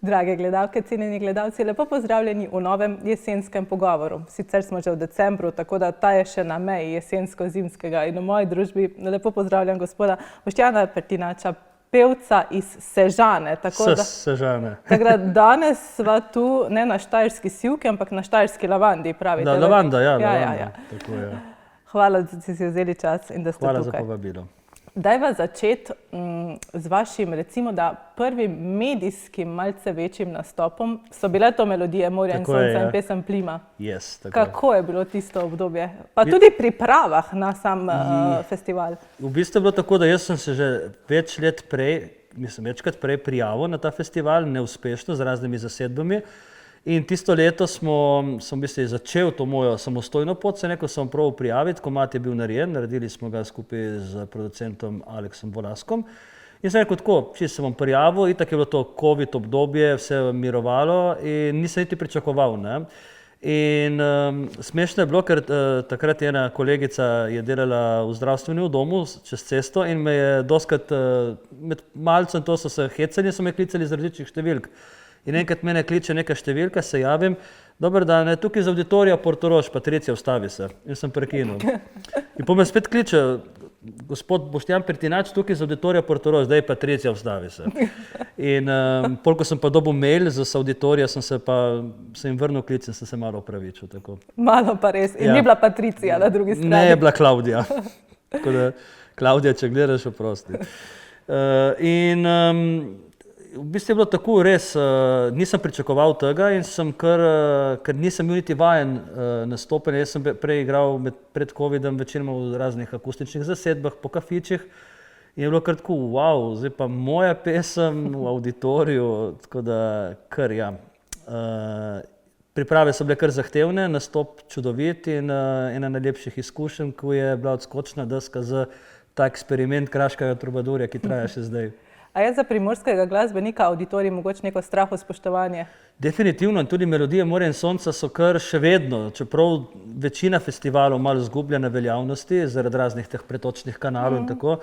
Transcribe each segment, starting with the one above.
Drage gledalke, cenjeni gledalci, lepo pozdravljeni v novem jesenskem pogovoru. Sicer smo že v decembru, tako da ta je še na meji jesensko-zimskega in v moji družbi lepo pozdravljam gospoda Boštjana Pertinača, pevca iz Sežane. Sežane. Tako da danes sva tu ne na štajerski sivki, ampak na štajerski lavandi, pravite. Da, lavanda, ja. Lavanda. Tako je. Hvala, da ste si vzeli čas in da ste Hvala tukaj. Hvala za povabilo. Dajva začeti z vašim, recimo, da prvim medijskim, malce večjim nastopom so bile to Melodije morja in sonca in pesem Plima. Yes, kako je bilo tisto obdobje? Pa tudi pripravah na sam festival. V bistvu je bilo tako, da jaz sem se že večkrat prej prijavil na ta festival, neuspešno, z raznimi zasedbami. In tisto leto sem začel to mojo samostojno pot, sem probal prijaviti, komad je bil naredili smo ga skupaj z producentom Aleksom Volaskom. In sem rekel tako, če se bom prijavil, itak je bilo to COVID obdobje, vse mirovalo in nisem niti pričakoval. Ne? In smešno je bilo, ker takrat ena kolegica je delala v zdravstvenem domu čez cesto in me je doskrat med malcem to so se hecali, so me klicali z različnih številk. In enkrat mene kliče neka številka, se javim, dober dan, tukaj iz auditorija Portorož, Patricija, vstavi se. In sem prekinul. In potem me spet kliče, gospod Boštjan Pertinač, tukaj iz auditorija Portorož, daj Patricija, vstavi se. In ko sem pa dobil mail z auditorija, sem jim vrnil klic in sem se malo opravičil. Tako. Malo pa res. In ni bila Patricija na drugi strani. Ne, je bila Klaudija. Tako da, Klaudija, če gledaš, oprosti. V bistvu je bilo tako res, nisem pričakoval tega in sem ker nisem bil niti vajen nastopanja. Jaz sem prej igral pred COVID-om večinoma v raznih akustičnih zasedbah, po kafičih in je bilo kar tako, wow, zdaj pa moja pesem v auditoriju, tako da kar ja. Priprave so bile kar zahtevne, nastop čudovit in ena najlepših izkušenj, ko je bila odskočna deska za ta eksperiment Kraškega trubadurja, ki traja še zdaj. A je za primorskega glasbenika auditorij mogoče neko strahospoštovanje? Definitivno in tudi Melodije morja in sonca so kar še vedno, čeprav večina festivalov malo izgublja na veljavnosti zaradi raznih teh pretočnih kanalov in tako.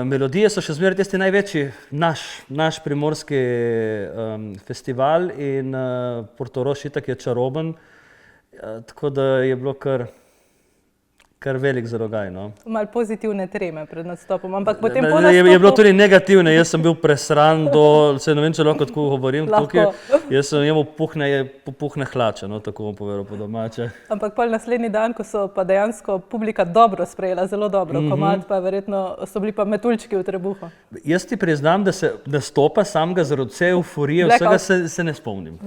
Melodije so še zmeraj tisti največji naš primorski festival in Portorož itak je čaroben, tako da je bilo kar velik zalogaj. No. Malo pozitivne treme pred nastopom, ampak potem po nastopu... Je bilo tudi negativne, jaz sem bil presran do, ne vem, če lahko tako govorim tukaj, jaz sem imel popuhne hlače, no, tako bom povedal po domače. Ampak pol naslednji dan, ko so pa dejansko publika dobro sprejela, zelo dobro, komad pa verjetno so bili pa metuljčki v trebuhu. Jaz ti priznam, da se nastopa samega zaradi vse euforije, vsega se ne spomnim.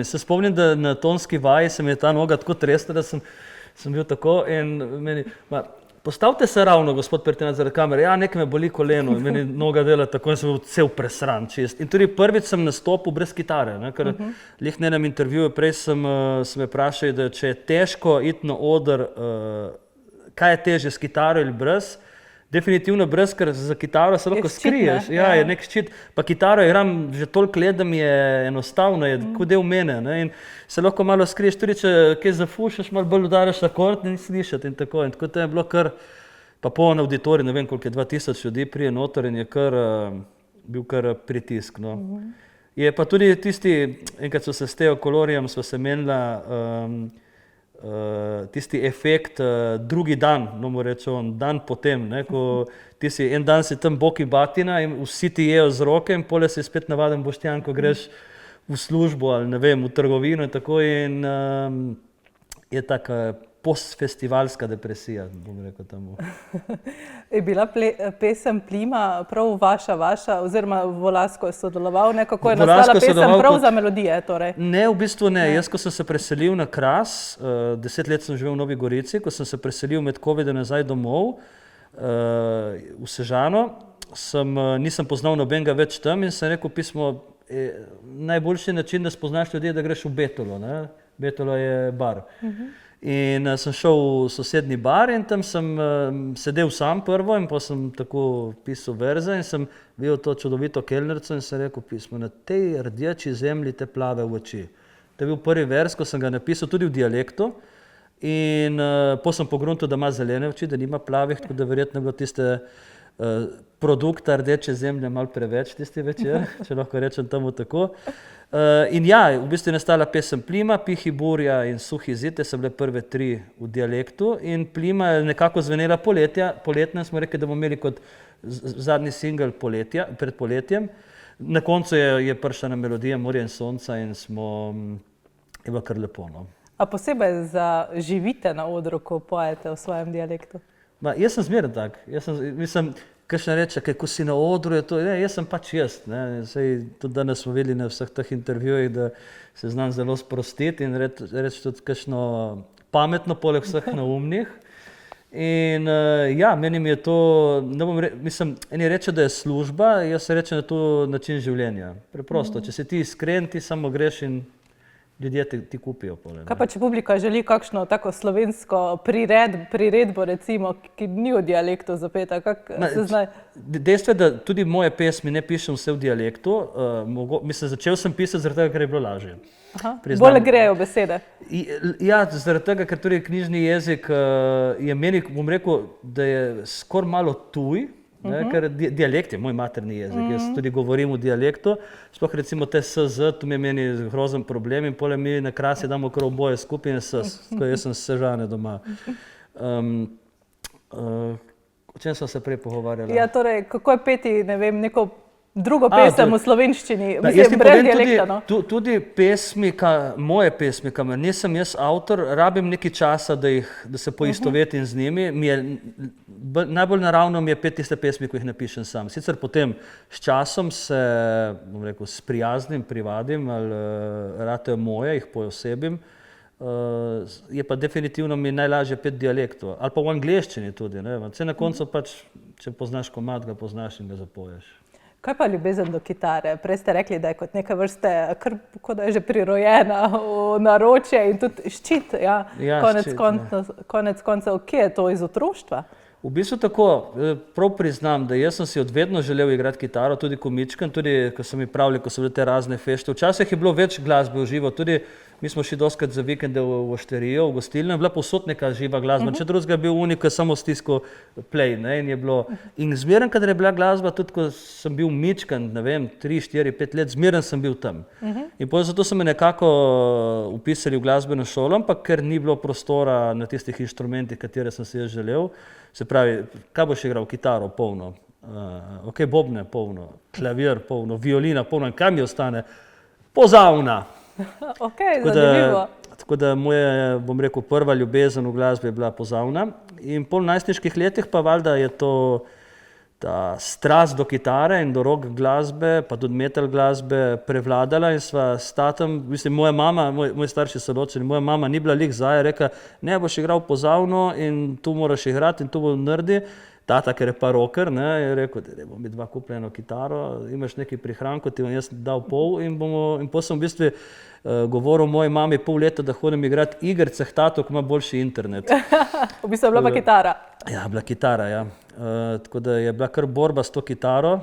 Se spomnim, da na tonski vaji se mi je ta noga tako tresla, da sem bil tako in meni, postavite se ravno, gospod Pertinač, zaradi kamere, ja, nekaj me boli koleno in meni noga dela tako in sem bil cel presran čist. In tudi prvič sem nastopil brez kitare, ne, ker lih na enem intervjuju prej sem me vprašal, da če je težko iti na oder, kaj je težje, s kitaro ali brez, definitivno brez, ker za kitaro se lahko skriješ. Ja, je nek ščit. Pa kitaro igram že toliko let, da mi je enostavno, je tako del mene. Ne? In se lahko malo skriješ, tudi če kaj zafušaš, malo bolj udaraš akord in slišati in tako. In tako to je bilo kar, pa poln auditorij, ne vem koliko je 2000 ljudi prije noter in je bil kar pritisk. No. Je pa tudi tisti, enkrat so se s Teo Kolorijem, sva se menila, tisti efekt drugi dan, no mu rečem, dan potem, ne, ko ti si en dan si tam boki batina in vsi ti jejo z roke in pole si spet navaden Boštjan, ko greš v službo ali ne vem, v trgovino in tako in je taka postfestivalska depresija, bom rekel temu. Je bila pesem Plima prav vaša, oziroma Volasko je sodeloval, kako je nastala pesem prav za Melodije? Torej? Ne, v bistvu ne. Jaz, ko sem se preselil na Kras, 10 let sem živel v Novi Gorici, ko sem se preselil med COVID-om nazaj domov v Sežano, nisem poznal nobenega več tam in sem rekel pismo, najboljši način, da spoznaš ljudi, da greš v Betolo. Ne? Betolo je bar. In sem šel v sosednji bar in tam sem sedel sam prvo in pa sem tako pisal verze in sem videl to čudovito kelnerico in sem rekel pismo, na tej rdeči zemlji te plave oči. To je bil prvi vers, ko sem ga napisal tudi v dialektu in potem sem pogruntil, da ima zelene oči, da nima plavih, tako da verjetno je bilo tiste produkta Rdeče zemlje malo preveč tisti večer, če lahko rečem temu tako. In ja, v bistvu je nastala pesem Plima, Pihi burja in Suhi zid, te so bile prve 3 v dialektu in Plima je nekako zvenela poletna, smo rekli, da bomo imeli kot zadnji singel pred poletjem. Na koncu je prišla na melodija Morja in sonca in je bilo kar lepo. No. A posebej zaživite na odru, ko pojete v svojem dialektu? Jaz sem zmeren tak. Mislim, kakšna reče, ko si na odru, jaz sem pač jaz. Tudi danes smo videli na vseh teh intervjujih, da se znam zelo sprostiti in reči tudi kakšno pametno poleg vseh naumnih. In ja, meni je to, mislim, eni reče, da je služba, jaz se rečem, da je to način življenja. Preprosto, če si ti iskren, ti samo greš in ljudje ti kupijo. Kaj pa, če publika želi kakšno tako slovensko priredbo, recimo, ki ni v dialektu zapeta, Dejstvo je, da tudi moje pesmi ne pišem vse v dialektu. Mislim, začel sem pisati zaradi tega, ker je bilo lažje. Bolj grejo besede. Ja, zaradi tega, ker tudi knjižni jezik je meni, bom rekel, da je skoraj malo tuj, ker dialekt je moj materni jezik. Jaz tudi govorim v dialektu, sploh recimo te SZ, tu mi je meni grozen problem in potem mi na Krasi damo kar oboje skupaj in SZ, tako jaz sem Sežane doma. O čem smo se prej pogovarjali? Ja, torej, kako je peti, ne vem, neko drugo pesem v slovenščini, jaz ti brez povem dialekta, tudi pesmi, moje pesmi, nisem jaz avtor, rabim nekaj časa, da se poistovetim z njimi. Najbolj naravno mi je peti tiste pesmi, ko jih napišem sam. Sicer potem s časom se, bom rekel, sprijaznim, privadim ali ratejo moje, jih poosebim. Je pa definitivno mi najlažje peti dialektov. Ali pa v angleščini tudi. Na koncu pač, če poznaš komad, ga poznaš in ga zapoješ. Kaj pa ljubezen do kitare? Prej ste rekli, da je kot neke vrste, kot da je že prirojena v naročje in tudi ščit, konec koncev, kje je to iz otroštva? V bistvu tako, prav priznam, da jaz sem si od vedno želel igrati kitaro, tudi ko mičkam, tudi ko so mi pravili, ko so bile te razne fešte. Včasih je bilo več glasbe v živo, tudi mi smo šli doskrat za vikende v ošterijo, v gostilno, je bila povsod neka živa glasba. Če drugega je bil unik, ko je samo stiskal play. In zmeren, kadar je bila glasba, tudi ko sem bil mičkan, ne vem, 3, 4, 5 let, zmeren sem bil tam. In zato so me nekako upisali v glasbeno šolo, ampak ker ni bilo prostora na tistih inštrumentih, katere sem si jaz želel. Se pravi, kaj boš igral? Kitaro polno, bobne polno, klavir polno, violina polno in kaj mi ostane? Pozavna. Zanimivo. Tako da moja, bom rekel, prva ljubezen v glasbi je bila pozavna. In po najstniških letih pa valjda je to ta strast do kitare in do rock glasbe, pa tudi metal glasbe prevladala in sva s tatom, mislim, moja mama, moji starši so ločeni, moja mama ni bila lih za, je rekla, ne boš igral pozavno in tu moraš igrati in tu bo nerdi. Tata, ker je pa rocker, je rekel, da bomo mi dva kupili eno kitaro, imaš nekaj prihrankov, ti bom jaz dal pol in potem sem v bistvu govoril moji mami pol leta, da hodim igrati igrice k tatu, ko ima boljši internet. V bistvu je bila pa kitara. Ja, bila kitara, ja. Tako da je bila kar borba s to kitaro,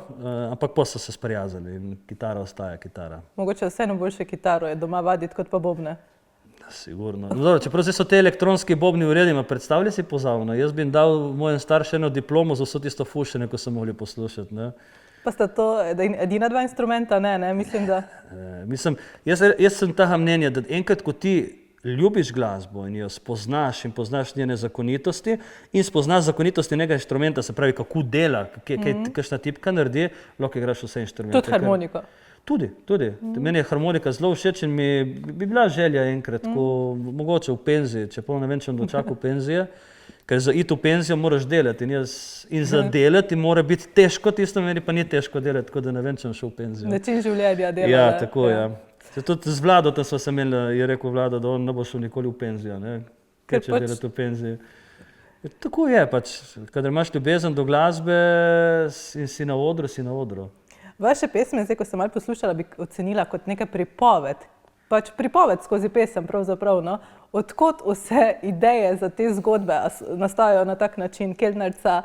ampak potem so se sprijazili in kitara ostaja kitara. Mogoče vseeno boljše kitaro je doma vaditi kot pa bobne. Sigurno. Čeprav so te elektronski bobni v redu, predstavljaj si pozavno. Jaz bi jim dal mojem staršu eno diplomo za vso tisto fušenje, ko so mogli poslušati. Pa sta to edina dva instrumenta? Ne, mislim, da... Jaz sem tega mnenja, da enkrat, ko ti ljubiš glasbo in jo spoznaš in poznaš njene zakonitosti in spoznaš zakonitosti nekega inštrumenta, se pravi, kako dela, kakšna tipka naredi, lahko igraš vse inštrumente. Tudi harmoniko? Tudi. Meni je harmonika zelo všeč in mi bi bila želja enkrat, mogoče v penziji, čeprav ne vem, če bom dočakal penzije, ker za iti v penzijo moraš delati in za delati mora biti težko, tisto meni pa ni težko delati, tako da ne vem, če bom šel v penzijo. Način življenja delati. Ja, tako, ja. Tudi z Vlado tam smo se imeli, je rekel Vlado, da on ne bo šel nikoli v penzijo, ker če delati v penziji. Tako je pač, kadar imaš ljubezen do glasbe in si na odru, si na odru. Vaše pesme, zdaj, ko sem malo poslušala, bi ocenila kot neka pripoved. Pač pripoved skozi pesem pravzaprav, Odkot vse ideje za te zgodbe nastajajo na tak način? Kelnerca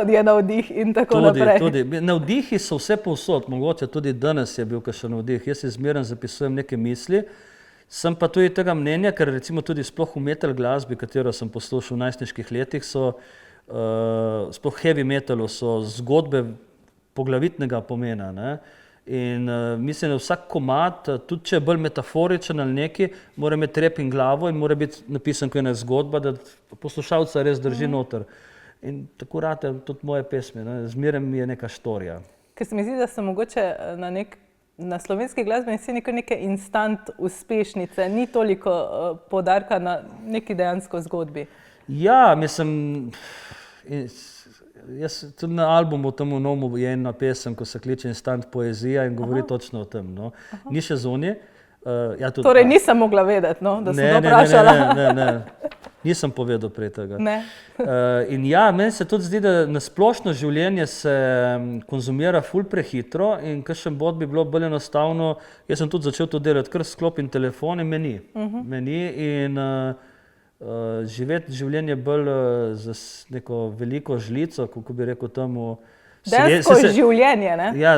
je navdih in tako naprej. Tudi. Navdihi so vse povsod, mogoče tudi danes je bil kakšen navdih. Jaz si zmeraj zapisujem neke misli, sem pa tudi tega mnenja, ker recimo tudi sploh v metal glasbi, katero sem poslušal v najstniških letih, so sploh heavy metalu so zgodbe poglavitnega pomena, ne. In mislim, da vsak komad, tudi če je bolj metaforičen ali neki, mora imeti rep in glavo in mora biti napisan kot ena zgodba, da poslušalca res drži noter. In tako rade tudi moje pesmi, ne. Zmeraj mi je neka štorija. Ker se mi zdi, da so mogoče na slovenski glasbeni sceni kar neke instant uspešnice, ni toliko poudarka na neki dejansko zgodbi. Ja, mislim, jaz tudi na albumu temu novemu je ena pesem, ko se kliče Instant poezija in govori točno o tem, no. Ni še zunaj. Ja, tudi, Torej nisem mogla vedeti, no, da sem to vprašala. Ne. Nisem povedal prej tega. Ne. In ja, meni se tudi zdi, da na splošno življenje se konzumira ful prehitro in kakšen bod bi bilo bolj enostavno. Jaz sem tudi začel to delati, kar sklopim telefon in meni in živeti življenje bolj z neko veliko žlico, kako bi rekel temu. Dejansko življenje, ne? Ja,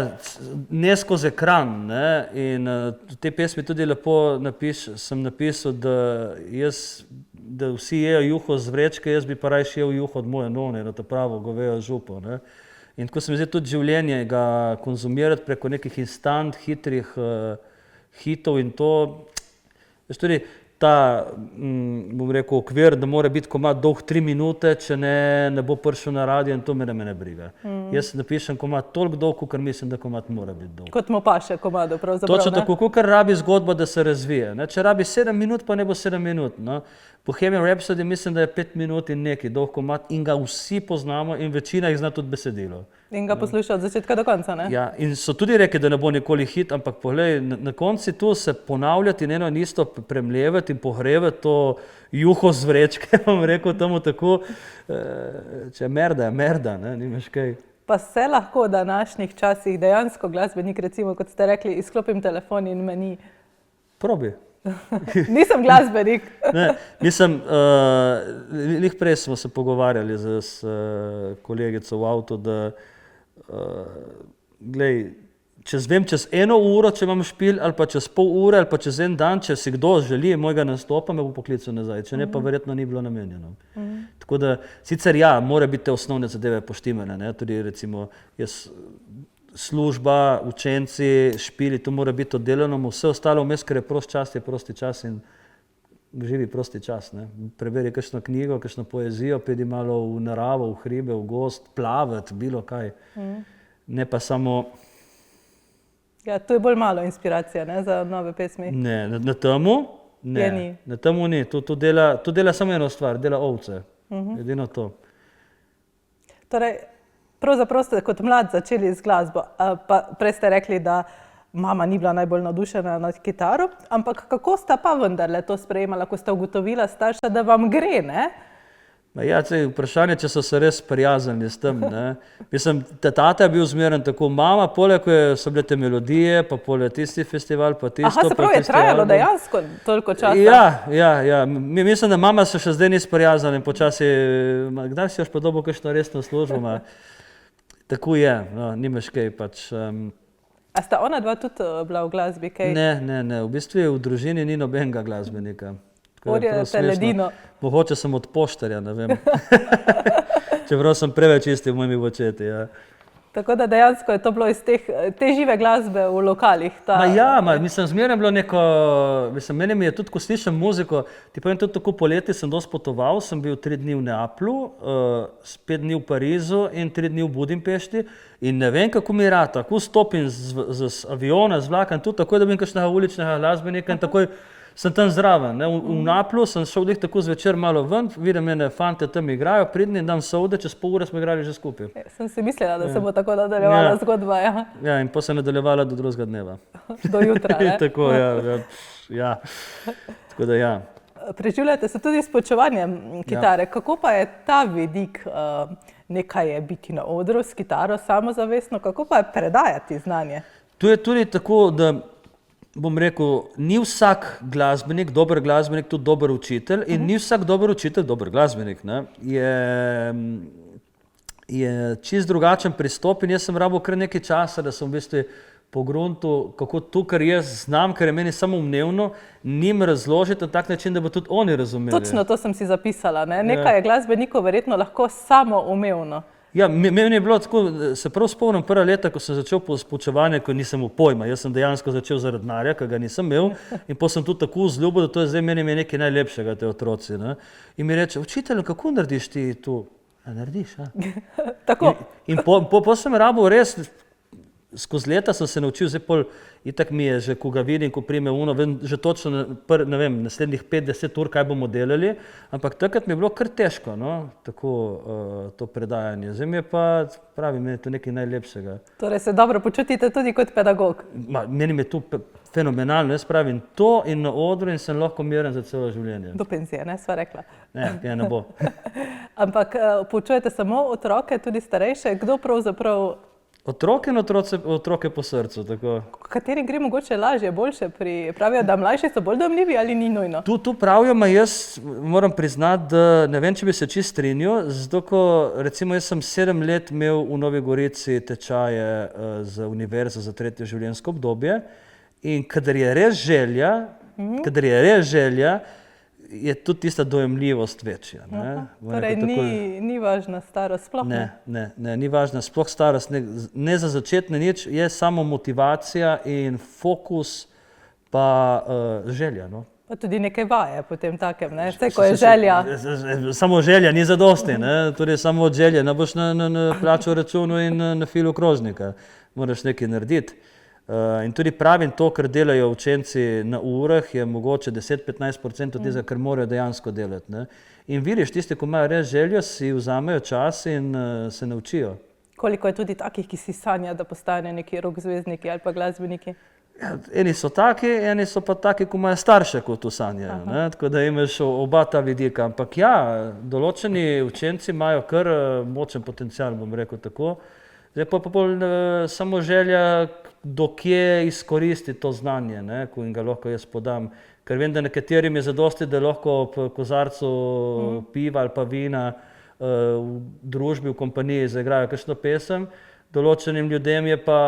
ne skozi ekran, ne, in v tej pesmi tudi lepo sem napisal, da vsi jejo juho z vrečke, jaz bi pa rajši jel juho od moje none, na to pravo govejo župo, ne. In tako se mi zdi tudi življenje, ga konzumirati preko nekih instant, hitrih hitov in to, veš tudi, ta, bom rekel, okvir, da mora biti komad dolg 3 minute, če ne bo prišel na radio in to me ne briga. Jaz napišem komad toliko dolg, kakor mislim, da komad mora biti dolg. Kot mu paše komadu, pravzaprav, točno tako, kakor rabi zgodba, da se razvije. Ne? Če rabi 7 minut, pa ne bo 7 minut. No? Bohemian Rhapsody mislim, da je 5 minut in neki dolg komad in ga vsi poznamo in večina jih zna tudi besedilo. In ga posluša od začetka do konca, ne? Ja, in so tudi rekli, da ne bo nikoli hit, ampak poglej, na konci tu se ponavljati in eno in isto premljevati in pohrevati to juho z vrečke, bom rekel temu tako, če je merda, ne, nimaš kaj. Pa se lahko v današnjih časih dejansko glasbenik, recimo, kot ste rekli, izklopim telefon in me ni. Probi. Nisem glasbenik. Ne, mislim, lih prej smo se pogovarjali s kolegico v avtu, da glej, čez 1 uro, če imam špil, ali pa čez pol ure, ali pa čez en dan, če si kdo želi mojega nastopa, me bo poklical nazaj, če ne, pa verjetno ni bilo namenjeno. Tako da, sicer ja, mora biti te osnovne zadeve poštimene, ne, tudi recimo služba, učenci, špili, to mora biti oddelano, vse ostalo vmes, ker je prosti čas in živi prosti čas. Ne. Preberi kakšno knjigo, kakšno poezijo, pedi malo v naravo, v hribe, v gost, plavati, bilo kaj. Ne pa samo... Ja, to je bolj malo inspiracija, ne, za nove pesmi. Ne, na temu? Ne, na temu ni. To dela samo eno stvar, dela ovce. Edino to. Torej, pravzaprav ste kot mlad začeli z glasbo, pa prej ste rekli, da mama ni bila najbolj navdušena nad kitaro, ampak kako sta pa vendarle to sprejemala, ko sta ugotovila starša, da vam gre, ne? Ja, vprašanje, če so se res prijaznili s tem, ne. Mislim, tata je bil zmeren tako, mama, poleg so bile te melodije, pa poleg tisti festival, pa tisto, Aha, se pravi, je trajalo dejansko toliko časa? Ja. Mislim, da mama se še zdaj ni sprijaznila in počasi, kdaj si još pa dobil kakšno resno službo, tako je, no, nimaš kaj pač. A sta ona dva tudi bila v glasbi, kaj? Ne, v bistvu v družini ni nobenega glasbenika. Orjete ledino. Mogoče sem od poštarja, ne vem. Čeprav sem preveč isti v mojimi očeti, ja. Tako da dejansko je to bilo iz te žive glasbe v lokalih. Mislim, zmeraj bilo neko, mislim, meni mi je tudi, ko slišam muziko, ti povem tudi tako poleti sem dosti potoval, sem bil 3 dni v Neaplu, 5 dni v Parizu in 3 dni v Budimpešti in ne vem, kako mi rata, tako stopim z aviona, z vlakom, tudi tako, da bi kakšnega uličnega glasbenika in takoj sem tam zraven. V Neaplu sem šel tako zvečer malo ven, vidim ene fante tam igrajo, pridni dam solde, čez pol ure smo igrali že skupaj. Sem si mislila, da se bo tako nadaljevala zgodba, ja. Ja, in potem se nadaljevala do drugega dneva. Do jutra, ne? Tako, ja. Tako da, ja. Preživljate se tudi s poučevanjem kitare. Kako pa je ta vidik, nekaj je biti na odru s kitaro samozavestno, kako pa je predajati znanje? To je tudi tako, da bom rekel, ni vsak glasbenik, dober glasbenik, tudi dober učitelj in ni vsak dober učitelj, dober glasbenik, ne, je čist drugačen pristop in jaz sem rabil kar nekaj časa, da sem v bistvu po gruntu, kako to, kar jaz znam, kar je meni samoumevno, njim razložiti na tak način, da bo tudi oni razumeli. Točno to sem si zapisala. Ne? Nekaj je glasbenikov verjetno lahko samoumevno. Ja, meni je bilo tako, se prav spomnim prva leta, ko sem začel poučevanje, ko nisem imel pojma. Jaz sem dejansko začel zaradi denarja, ki ga nisem imel, in potem sem tudi tako vzljubil, da to je zdaj meni nekaj najlepšega, te otroci. Ne? In mi reče, učitelj, kako narediš ti to? A narediš, a? Tako. In po sem rabil res, skozi leta sem se naučil, zdaj pol, itak mi je že, ko ga vidim, ko prime uno, vem že točno, ne vem, naslednjih 5-10 ur, kaj bomo delali, ampak takrat mi je bilo kar težko, no, tako to predajanje. Zdaj mi je pa, pravim, meni je to nekaj najlepšega. Torej se dobro počutite tudi kot pedagog. Meni je to fenomenalno, jaz pravim to in na odru in sem lahko miren za celo življenje. Do penzije, ne, sva rekla. Ne bo. Ampak poučujete samo otroke, tudi starejše, kdo pravzaprav... Otroke in otroke po srcu, tako. Kateri gre mogoče lažje, boljše pravijo, da mlajši so bolj dojemljivi ali ni nujno? Tu pravijo, jaz moram priznati, da ne vem, če bi se čisto strinjal, zato ko recimo jaz sem 7 let imel v Novi Gorici tečaje za univerzo za 3. življenjsko obdobje in kadar je res želja, je tudi tista dojemljivost večja. Torej ni važna starost, sploh ne? Ne, ni važna sploh starost, ne za začetne nič, je samo motivacija in fokus pa želja. No? Pa tudi nekaj vaje potem takem, ne? Vse, ko je želja. Samo želja ni zadosti, ne? Torej samo od želje, ne boš na plačal računu in na filu krožnika, moraš nekaj narediti. In tudi pravim to, kar delajo učenci na urah, je mogoče 10-15% tega, kar morajo dejansko delati. Ne? In vidiš, tisti, ko imajo res željo, si vzamejo čas in se naučijo. Koliko je tudi takih, ki si sanja, da postanejo neki rock zvezdniki ali pa glasbeniki? Ja, eni so taki, eni so pa taki, ko imajo starše, kot to sanjajo. Tako da imaš oba ta vidika. Ampak ja, določeni učenci imajo kar močen potencial, bom rekel tako. Zdaj pa samo želja, do kje izkoristiti to znanje, ne, ko jim ga lahko jaz podam. Ker vem, da nekaterim je zadosti, da lahko v kozarcu piva ali pa vina v družbi, v kompaniji zaigrajo kakšno pesem. Določenim ljudem je pa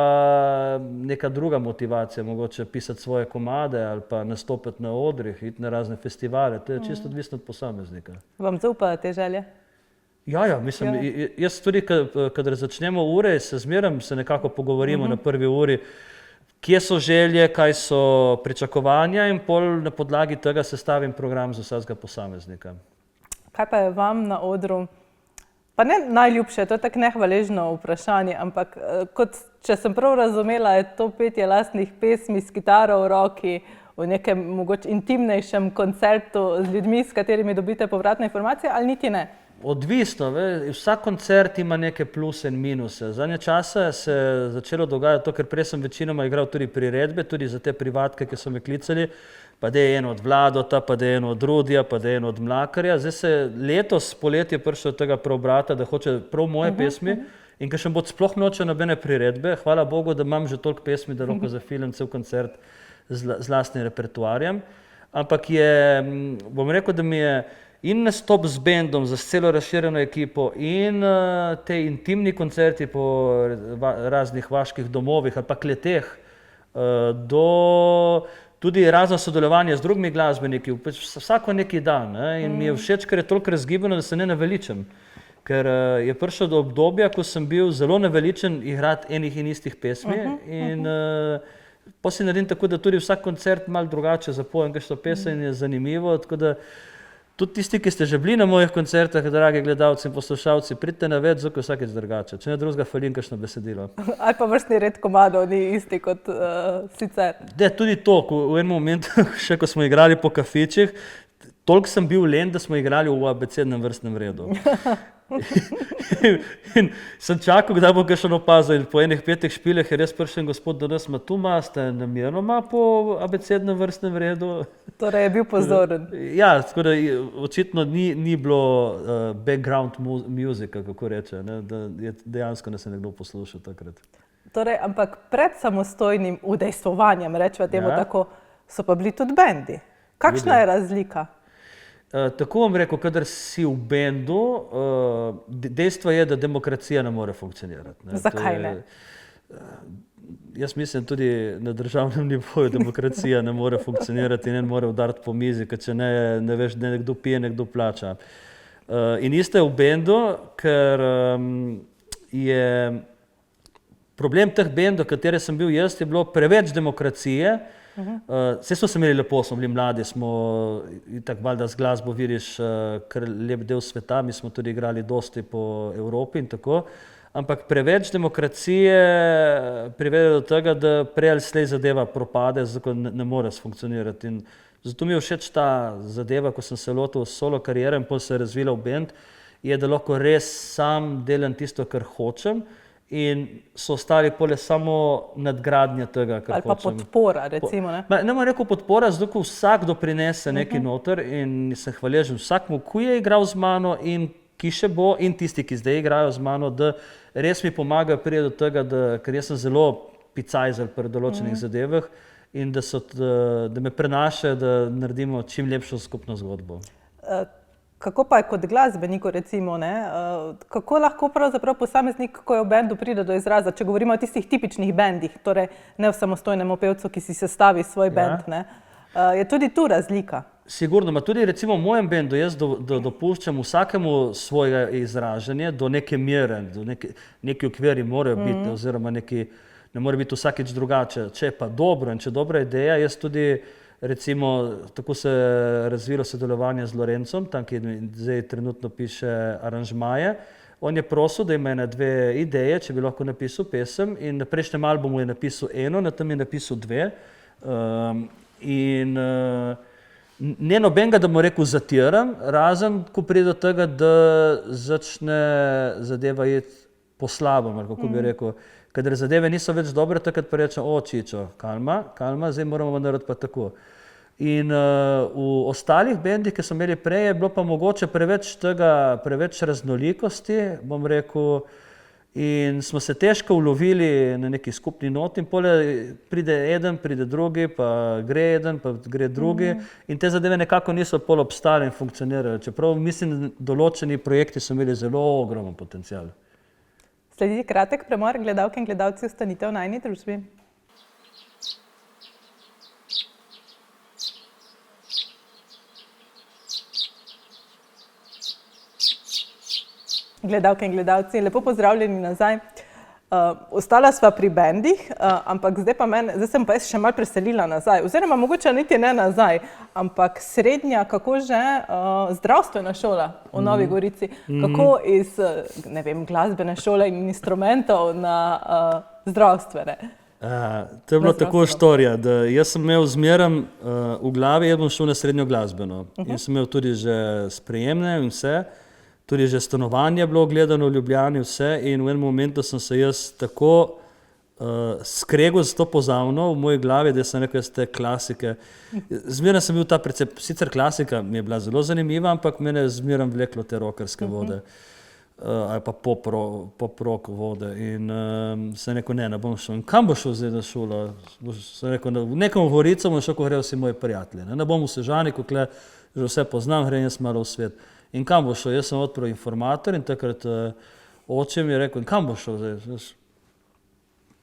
neka druga motivacija, mogoče pisati svoje komade ali pa nastopiti na odrih, iti na razne festivale. To je čisto odvisno od posameznika. Vam zaupajo te želje? Ja, mislim, jaz tudi, kadar začnemo ure, se nekako pogovorimo na prvi uri, kje so želje, kaj so pričakovanja in pol na podlagi tega sestavim program za vsakega posameznika. Kaj pa je vam na odru, pa ne najljubše, to je tako nehvaležno vprašanje, ampak kot, če sem prav razumela, je to petje lastnih pesmi s kitaro v roki, v nekem mogoče intimnejšem koncertu z ljudmi, s katerimi dobite povratne informacije, ali niti ne? Odvisno, vsak koncert ima neke pluse in minuse. Zadnje čase se je začelo dogajati to, ker prej sem večinoma igral tudi priredbe, tudi za te privatke, ki so me klicali, pa da je eno od Vladota, pa da je eno od Rudija, pa da je eno od Mlakarja. Zdaj se letos poletje prišel od tega preobrata, da hoče prav moje pesmi in ker še bo sploh noče nobene priredbe, hvala Bogu, da imam že toliko pesmi, da lahko zafilim cel koncert z lastnim repertoarjem. Ampak je, bom rekel, da mi je in nastop z bendom, za celo razširjeno ekipo in te intimni koncerti po raznih vaških domovih ali pa kleteh, do tudi razno sodelovanje z drugimi glasbeniki, vsako neki dan. In mi je všeč, ker je toliko razgibano, da se ne naveličam. Ker je prišlo do obdobja, ko sem bil zelo naveličen igrati enih in istih pesmi in potem si naredim tako, da tudi vsak koncert malo drugače zapojem, kakšno pesem je zanimivo, tako da tudi tisti, ki ste že bili na mojih koncertah, dragi gledalci in poslušalci, pridite na več, zato je vsakeč drugače. Če ne drugega, falim kakšno besedilo. Ali pa vrstni red komadov ni isti kot sicer. Tudi to, v enem momentu, še ko smo igrali po kafičih, toliko sem bil len, da smo igrali v abecednem vrstnem redu. In sem čakal, kdaj bo kakšen opazil in po enih 5 špileh je res prišel gospod do nas, tu ste namerno po abecednem vrstnem redu. Torej je bil pozoren. Ja, tako da očitno ni bilo background musica, kako reče, ne, da je dejansko ne se nekdo poslušal takrat. Torej, ampak pred samostojnim udejstvovanjem, rečeva temu tako, so pa bili tudi bendi. Kakšna je razlika? Tako bom rekel, kadar si v bendu, dejstvo je, da demokracija ne more funkcionirati. Zakaj ne? jaz mislim tudi na državnem nivoju demokracija ne more funkcionirati in ne more udariti po mizi, ker če ne veš, da nekdo pije, nekdo plača. In isto je v bendu, ker je problem teh bendov, katere sem bil jaz, je bilo preveč demokracije. Vse smo se imeli lepo, smo bili mladi, smo tako valjda z glasbo vidiš kar lep del sveta, mi smo tudi igrali dosti po Evropi in tako, ampak preveč demokracije privede do tega, da prej ali slej zadeva propade, zato ne more funkcionirati. In zato mi je všeč ta zadeva, ko sem se lotil solo kariere in potem se je razvila v bend, je, da lahko res sam delam tisto, kar hočem, in so ostali pole samo nadgradnja tega, kar ali pa hočem. podpora, recimo. Ne? Ne bom rekel podpora, zato ko vsakdo prinese nekaj noter in sem hvaležen vsakmu, ki je igral z mano in ki še bo, in tisti, ki zdaj igrajo z mano, da res mi pomagajo priti do tega, ker jaz sem zelo picajzel pri določenih zadevah in da me prenašajo, da naredimo čim lepšo skupno zgodbo. Kako pa je kot glasbeniku, recimo, ne? Kako lahko pravzaprav posameznik, ko je v bendu, pride do izraza, če govorimo o tistih tipičnih bendih, torej ne v samostojnem pevcu, ki si sestavi svoj bend, ne? Je tudi tu razlika? Sigurno, ma tudi recimo v mojem bendu jaz dopuščam vsakemu svoje izražanje do neke mere, do neki okviri morajo biti, oziroma ne more biti vsakič drugače. Če je pa dobro in če je dobra ideja, jaz tudi recimo, tako se je razvilo sodelovanje z Lorencom, tam, ki zdaj trenutno piše aranžmaje. On je prosil, da ima ene dve ideje, če bi lahko napisal pesem, in na prejšnjem albumu je napisal eno, na tem je napisal dve. Ne nobenega, da mu rekel zatiram, razen ko pride do tega, da začne zadeva iti po slabem, ali kako bi rekel. Kadar zadeve niso več dobre, takrat pa rečem, Čičo, kalma, zdaj moramo narediti pa tako. In v ostalih bendih, ki so imeli prej, je bilo pa mogoče preveč raznolikosti, bom rekel, in smo se težko ulovili na neki skupni noti in pole pride eden, pride drugi, pa gre eden, pa gre drugi in te zadeve nekako niso pol obstale in funkcionirale. Čeprav mislim, določeni projekti so imeli zelo ogromen potencial. Sledi kratek premor, gledalke in gledalci, ostanite v najini družbi. Gledalke in gledalci, lepo pozdravljeni nazaj. Ostala sva pri bendih, ampak zdaj sem pa jaz še malo preselila nazaj, oziroma mogoče niti ne nazaj, ampak srednja, kako že, zdravstvena šola v Novi Gorici, kako iz, ne vem, glasbene šole in instrumentov na zdravstvene. To je bilo tako štorija, da jaz sem imel zmeraj v glavi, jaz bom šel na srednjo glasbeno in sem imel tudi že sprejemne in vse. Tudi že stanovanje je bilo gledano v Ljubljani, vse, in v enem momentu sem se jaz tako skregel z to pozavno v moji glavi, da sem rekel, jaz te klasike. Zmeraj sem bil ta precept, sicer klasika mi je bila zelo zanimiva, ampak mene je zmeraj vleklo te rockerske vode, ali pa pop-rock vode. In sem rekel, ne bom šel. In kam bo šel zdaj na šolo? Sem rekel, v nekom Gorico bom šel, ko grejo vsi moji prijatelji. Ne bom v Sežaniku, kle že vse poznam, grem jaz malo v svet. In kam bo šel? Jaz sem odprl informator in takrat oče mi je rekel, in kam bo šel zdaj?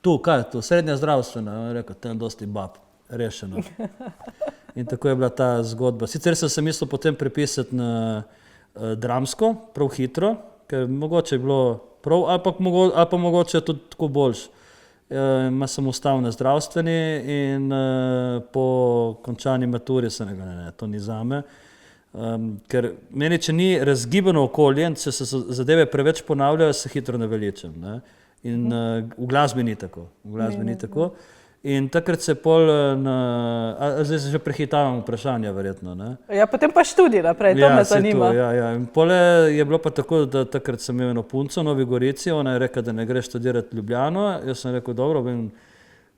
Tu, kaj je tu? Srednja zdravstvena. On je rekel, tam dosti bab, rešeno. In tako je bila ta zgodba. Sicer sem se mislil potem prepisati na dramsko, prav hitro, ker mogoče je bilo prav, ali pa mogoče tudi tako boljš. Sem ostal na zdravstveni in po končani maturi sem rekel, ne, to ni zame. Ker meni, če ni razgibano okolje in če se zadeve preveč ponavljajo, se hitro naveličam. Ne? In v glasbi ni tako. In takrat se pol, zdaj se že prehitavam vprašanja verjetno. Ne? Ja, potem pa študij naprej, to me zanima. In pole je bilo pa tako, da takrat sem imel eno punco v Novi Gorici, ona je rekla, da ne gre študirati Ljubljano, jaz sem rekel, dobro,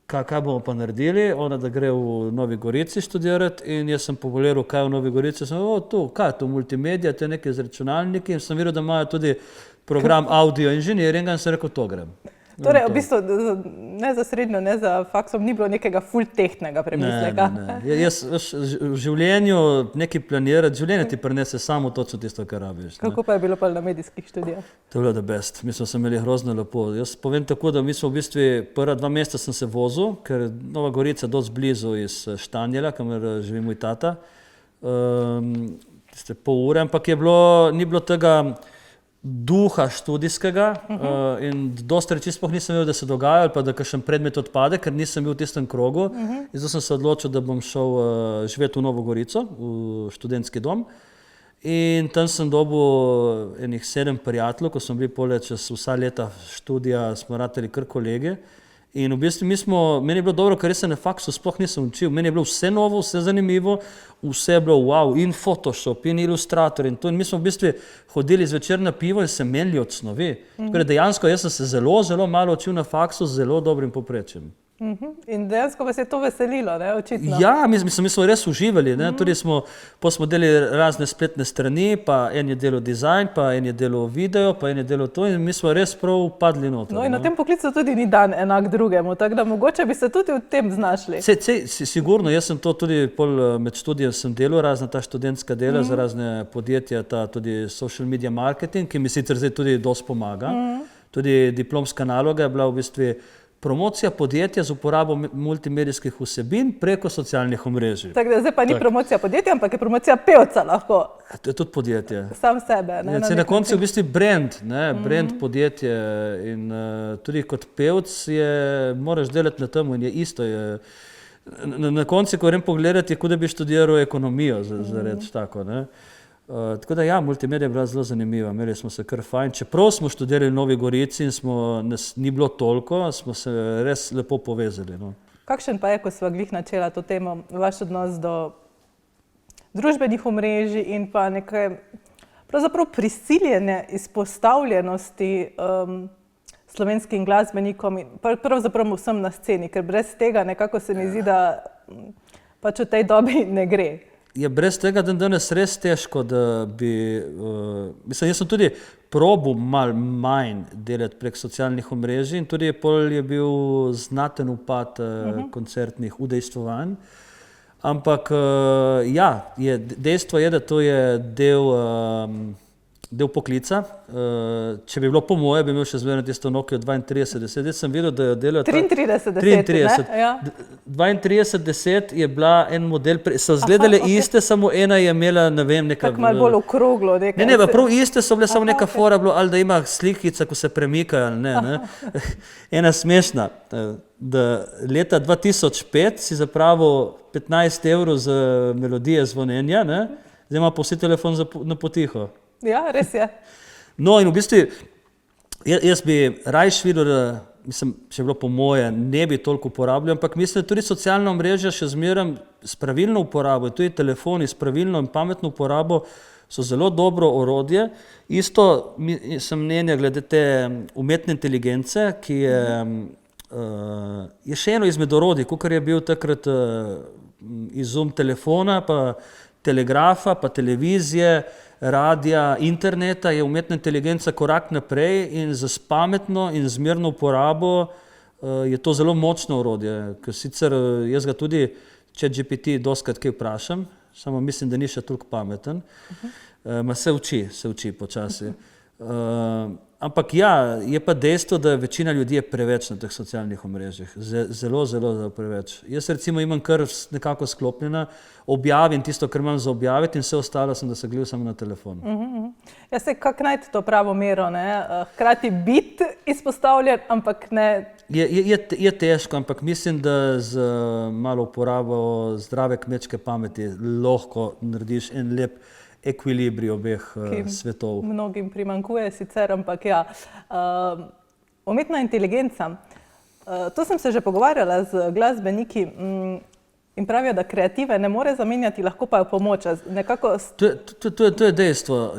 kaj bomo pa naredili, ona da gre v Novi Gorici študirati in jaz sem pogledal, kaj je v Novi Gorici, sem rekel, kaj je to multimedija, to je nekaj z računalniki in sem videl, da imajo tudi program audio inženiringa in sem rekel, to grem. Torej, v bistvu ne za srednjo, ne za faksom ni bilo nekega full tehtnega premisleka. Ne. Jaz v življenju nekaj planirati, življenje ti prinese samo točno tisto, kar rabiš. Kako pa je bilo pa na medijskih študijah? To je bilo the best. Mi smo se imeli grozno lepo. Jaz povem tako, da mi smo v bistvu prva 2 meseca sem se vozil, ker Nova Gorica dosti blizu iz Štanjela, kamor živi moj tata. Tiste pol ure, ampak ni bilo tega duha študijskega in dosti reči sploh nisem vedel, da se dogaja ali pa da kakšen predmet odpade, ker nisem bil v tistem krogu. In zato sem se odločil, da bom šel živeti v Novo Gorico, v študentski dom. In tam sem dobil enih 7 prijateljev, ko smo bili poleg čez vsa leta študija, smo rateli kar kolege. In v bistvu meni je bilo dobro, ker jaz se na faksu sploh nisem učil. Meni je bilo vse novo, vse zanimivo, vse je bilo wow, in Photoshop, in Illustrator in to. In mi smo v bistvu hodili zvečer na pivo in se menili od snovi. Torej dejansko jaz sem se zelo, zelo malo učil na faksu z zelo dobrim povprečjem. In dejansko vas je to veselilo, ne, očitno? Ja, mi smo res uživali. Tudi smo delali razne spletne strani, pa en je delal dizajn, pa en je delal video, pa en je delal to in mi smo res prav padli noter. No in na tem poklicu tudi ni dan enak drugemu, tako da mogoče bi se tudi v tem znašli. Sigurno, jaz sem to tudi med študijem sem delal, razna ta študentska dela za razne podjetja, tudi social media marketing, ki mi sicer zdaj tudi dosti pomaga. Tudi diplomska naloga je bila v bistvu promocija podjetja z uporabo multimedijskih vsebin preko socialnih omrežij. Tako da zdaj pa ni promocija podjetja, ampak je promocija pevca lahko. To je tudi podjetje. Sam sebe. Ne, na koncu je v bistvu brand, brand podjetje in tudi kot pevc moraš delati na tem in je isto. Na koncu, ko grem pogledati, je kot da bi študiral ekonomijo, za reči tako. Tako da ja, multimedija je bila zelo zanimiva, imeli smo se kar fajn. Čeprav smo študirali v Novi Gorici in nas ni bilo toliko, smo se res lepo povezali. Kakšen pa je, ko sva glih načela to temo, vaš odnos do družbenih omrežij in pa neke pravzaprav prisiljene izpostavljenosti slovenskim glasbenikom in pravzaprav vsem na sceni, ker brez tega nekako se mi zdi, da pač v tej dobi ne gre. Je brez tega danes res težko, da bi, mislim, jaz sem tudi probil malo manj delati prek socialnih omrežij in tudi pol je bil znaten upad koncertnih udejstvovanj. Ampak ja, dejstvo je, da to je del poklica. Če bi bilo po moje, bi imel še zmeraj tisto Nokia 3210. Jaz sem videl, da jo delajo 3310, ne? Ja. 3210 je bila en model, so izgledale iste, samo ena je imela, ne vem, neka... Tako malo bolj okroglo. Ne, prav iste so bile, samo neka fora bilo, ali da ima slikica, ko se premikajo, ali ne. Ena smešna, da leta 2005 si zapravil 15 € za melodije zvonjenja, zdaj ima pa vsi telefon na potiho. Ja, res je. No in v bistvu, jaz bi rajš videl, da, mislim, če bilo po moje, ne bi toliko uporabljal, ampak mislim, da tudi socialna omrežja še zmeraj s pravilno uporabo, tudi telefoni s pravilno in pametno uporabo so zelo dobro orodje. Isto sem mnenja glede te umetne inteligence, ki je še eno izmed orodij, kakor je bil takrat izum telefona, pa telegrafa, pa televizije, radija, interneta, je umetna inteligenca korak naprej in z pametno in zmerno uporabo je to zelo močno orodje, ker sicer jaz ga tudi ChatGPT dostikrat kaj vprašam, samo mislim, da ni še toliko pameten. Se uči počasi. Ampak ja, je pa dejstvo, da večina ljudi je preveč na teh socialnih omrežjih. Zelo preveč. Jaz recimo imam kar nekako sklopljena, objavim tisto, kar imam za objaviti in vse ostalo sem, da se gledam samo na telefon. Ja, se kako najti to pravo mero, ne? Hkrati biti izpostavljen, ampak ne... Je težko, ampak mislim, da z malo uporabo zdrave kmečke pameti lahko narediš en lep ekvilibrij obeh svetov. Mnogim primanjkuje sicer, ampak ja. Umetna inteligenca. To sem se že pogovarjala z glasbeniki in pravijo, da kreative ne more zamenjati, lahko pa jo pomoč. To je dejstvo.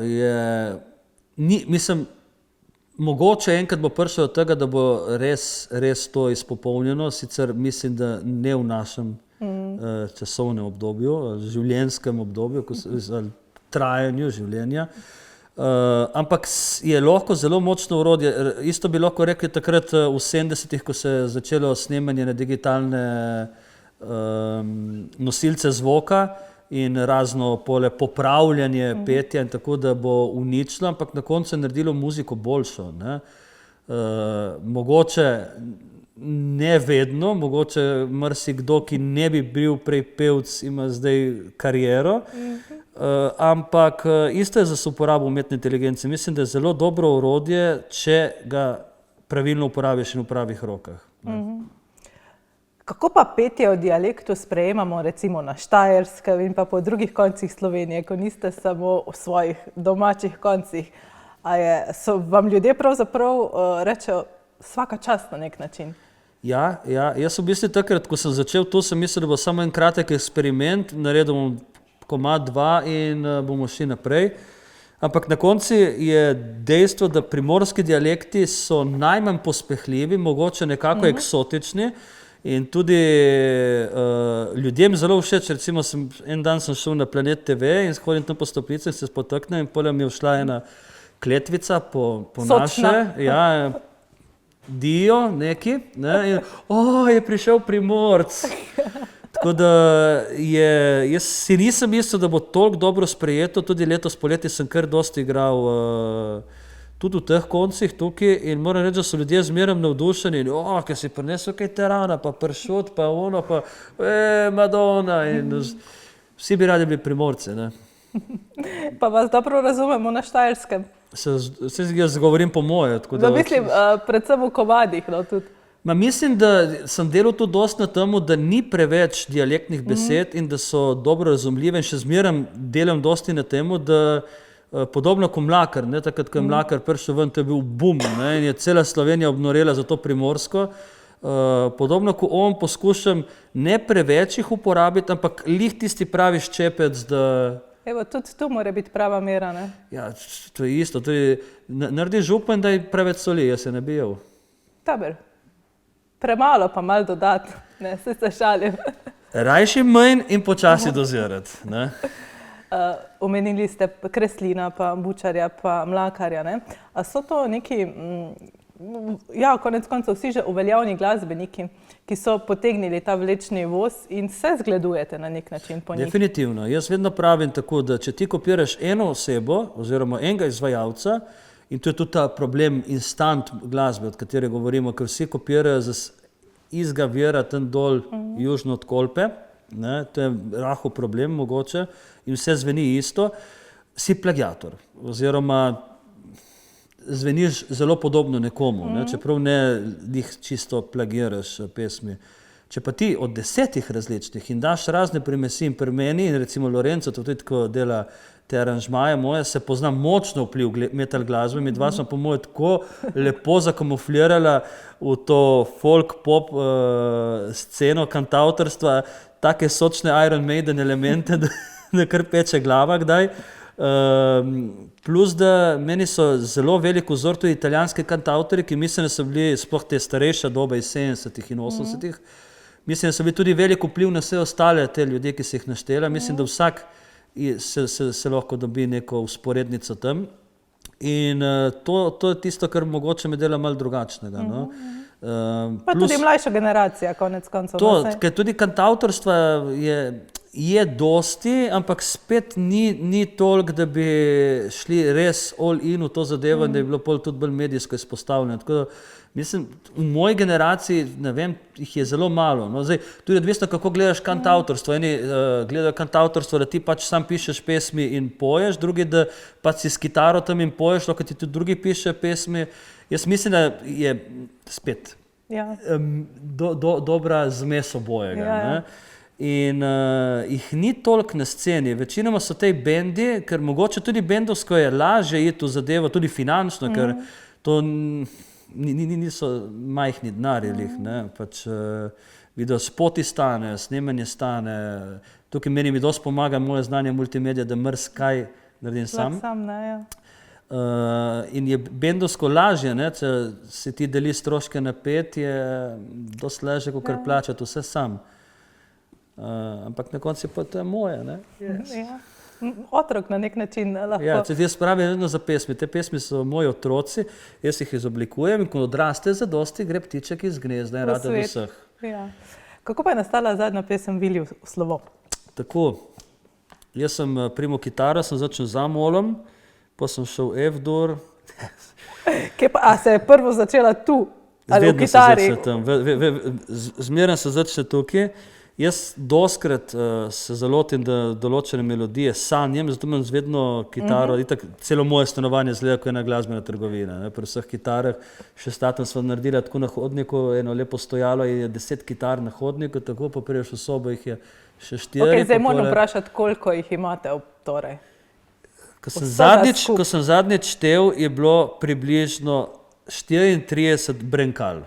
Mislim, mogoče enkrat bo prišlo od tega, da bo res to izpopolnjeno, sicer mislim, da ne v našem časovnem obdobju, življenjskem obdobju, trajanju življenja. ampak je lahko zelo močno orodje. Isto bi lahko rekli takrat v 70-ih, ko se je začelo snemanje na digitalne nosilce zvoka in razno popravljanje petja in tako, da bo uničilo, ampak na koncu je naredilo muziko boljšo. Ne? Mogoče ne vedno, mogoče marsikdo, ki ne bi bil prej pevc, ima zdaj kariero, ampak isto je za uporabo umetne inteligence. Mislim, da je zelo dobro orodje, če ga pravilno uporabiš in v pravih rokah. Kako pa petje v dialektu sprejemamo recimo na Štajerskem in pa po drugih koncih Slovenije, ko niste samo v svojih domačih koncih? So vam ljudje pravzaprav rečejo svaka čast na nek način? Ja, jaz v bistvu takrat, ko sem začel to, sem mislil, da bo samo en kratek eksperiment, naredil bom komad 2 in bomo šli naprej. Ampak na koncu je dejstvo, da primorski dialekti so najmanj pospehljivi, mogoče nekako eksotični in tudi ljudem zelo všeč. Recimo en dan sem šel na Planet TV in hodim tam po stopnicah, se spotaknem in potem mi je všla ena kletvica po naše. Ja, Dio neki, ne, in je prišel Primorc. Tako da jaz si nisem mislil, da bo toliko dobro sprejeto. Tudi letos poleti sem kar dosti igral tudi v teh koncih tukaj in moram reči, da so ljudje zmeraj navdušeni in ker si prinesel kaj terana, pa pršut, pa ono, pa Madonna in vsi bi radi bili Primorci, ne. Pa vas dobro razumemo na Štajerskem. Jaz govorim po moje. Mislim, predvsem v komadih, no, tudi. Mislim, da sem delal tudi dosti na temu, da ni preveč dialektnih besed in da so dobro razumljive in še zmeraj delam dosti na temu, da podobno kot Mlakar, ne, takrat, ko je Mlakar prišel ven, to je bil bum, ne, in je cela Slovenija obnorela za to Primorsko. Podobno kot on poskušam ne preveč jih uporabiti, ampak lih tisti pravi ščepec, da... Evo, tudi tu mora biti prava mera, ne? Ja, to je isto, naredi župan, da je preveč soli, jaz se ne bi jel. Taber. Premalo pa malo dodati, ne, se šalim. Rajši manj in počasi dozirati, ne. Omenili ste Kreslina, pa Bučarja, pa Mlakarja, ne. A so to neki, konec koncev vsi že uveljavni glasbeniki, ki so potegnili ta vlečni voz in se zgledujete na nek način po njih? Definitivno. Jaz vedno pravim tako, da če ti kopiraš eno osebo oziroma enega izvajalca, in to je tudi ta problem instant glasbe, od katere govorimo, ker vsi kopirajo iz vira tam dol južno od Kolpe, ne, to je rahel problem mogoče in vse zveni isto, si plagiator oziroma zveniš zelo podobno nekomu, ne, čeprav ne jih čisto plagiraš pesmi. Če pa ti od 10 različnih in daš razne primesi in pri meni, in recimo Lorenzo, to tudi tako dela te aranžmaje moje, se pozna močno vpliv metal glasbe, mi dva smo po moje tako lepo zakamuflirala v to folk pop sceno kantautorstva, take sočne Iron Maiden elemente, da kar peče glava kdaj. Plus, da meni so zelo velik vzor tudi italijanski kantautori, ki mislim, da so bili sploh te starejša doba iz 70-ih in 80-ih. Mislim, da so bili tudi velik vpliv na vse ostale te ljudje, ki se jih naštela. Mislim, da vsak se lahko dobi neko usporednico tam. In to je tisto, kar mogoče me dela malo drugačnega. No? Pa tudi mlajša generacija, konec koncev. Ker tudi kantautorstva je dosti, ampak spet ni toliko, da bi šli res all in v to zadevo, da je bilo pol tudi bolj medijsko izpostavljeno. Tako da, mislim, v moji generaciji, ne vem, jih je zelo malo. No, zdaj, tudi odvisno, kako gledaš kantautorstvo. Eni gledajo kantautorstvo, da ti pač sam pišeš pesmi in poješ, drugi, da pač si s kitaro tam in poješ, lahko ti tudi drugi pišejo pesmi. Jaz mislim, da je spet dobra zmes obojega. Ne? In jih ni toliko na sceni. Večinoma so tej bendi, ker mogoče tudi bendovsko je lažje iti v zadevo, tudi finančno, ker to niso majhni denarji, pač video spoti stane, snemanje stane. Tukaj meni mi dosti pomaga moje znanje multimedija, da marsikaj naredim sam. In je bendovsko lažje, ne? Če si ti deli stroške na 5, je dosti lažje, kot plačati vse sam. Ampak na koncu pa to je moje, ne? Yes. otrok na nek način lahko. Ja, če jaz pravim vedno za pesmi, te pesmi so moji otroci, jaz jih izoblikujem in ko odraste zadosti, gre ptiček iz gnezda in rada do vseh. Ja. Kako pa je nastala zadnja pesem Vili v slovo? Tako, jaz sem primo kitaro, sem začel z A-molom, pa sem šel F-dur. A se je prvo začela tu? Ali v kitari? Vedno se začne tam, zmeraj se začne tukaj. Jaz doskrat se zalotim, da določene melodije sanjam, zato imam vedno kitaro, itak celo moje stanovanje izgleda kot ena glasbena trgovina. Ne? Pri vseh kitarah, še statem smo naredili tako na hodniku, eno lepo stojalo je 10 kitar na hodniku, tako pa priješ v sobo, jih je še 4. Okay, zdaj moram vprašati, koliko jih imate torej? Ko sem zadnjič štel, je bilo približno 34 brenkal.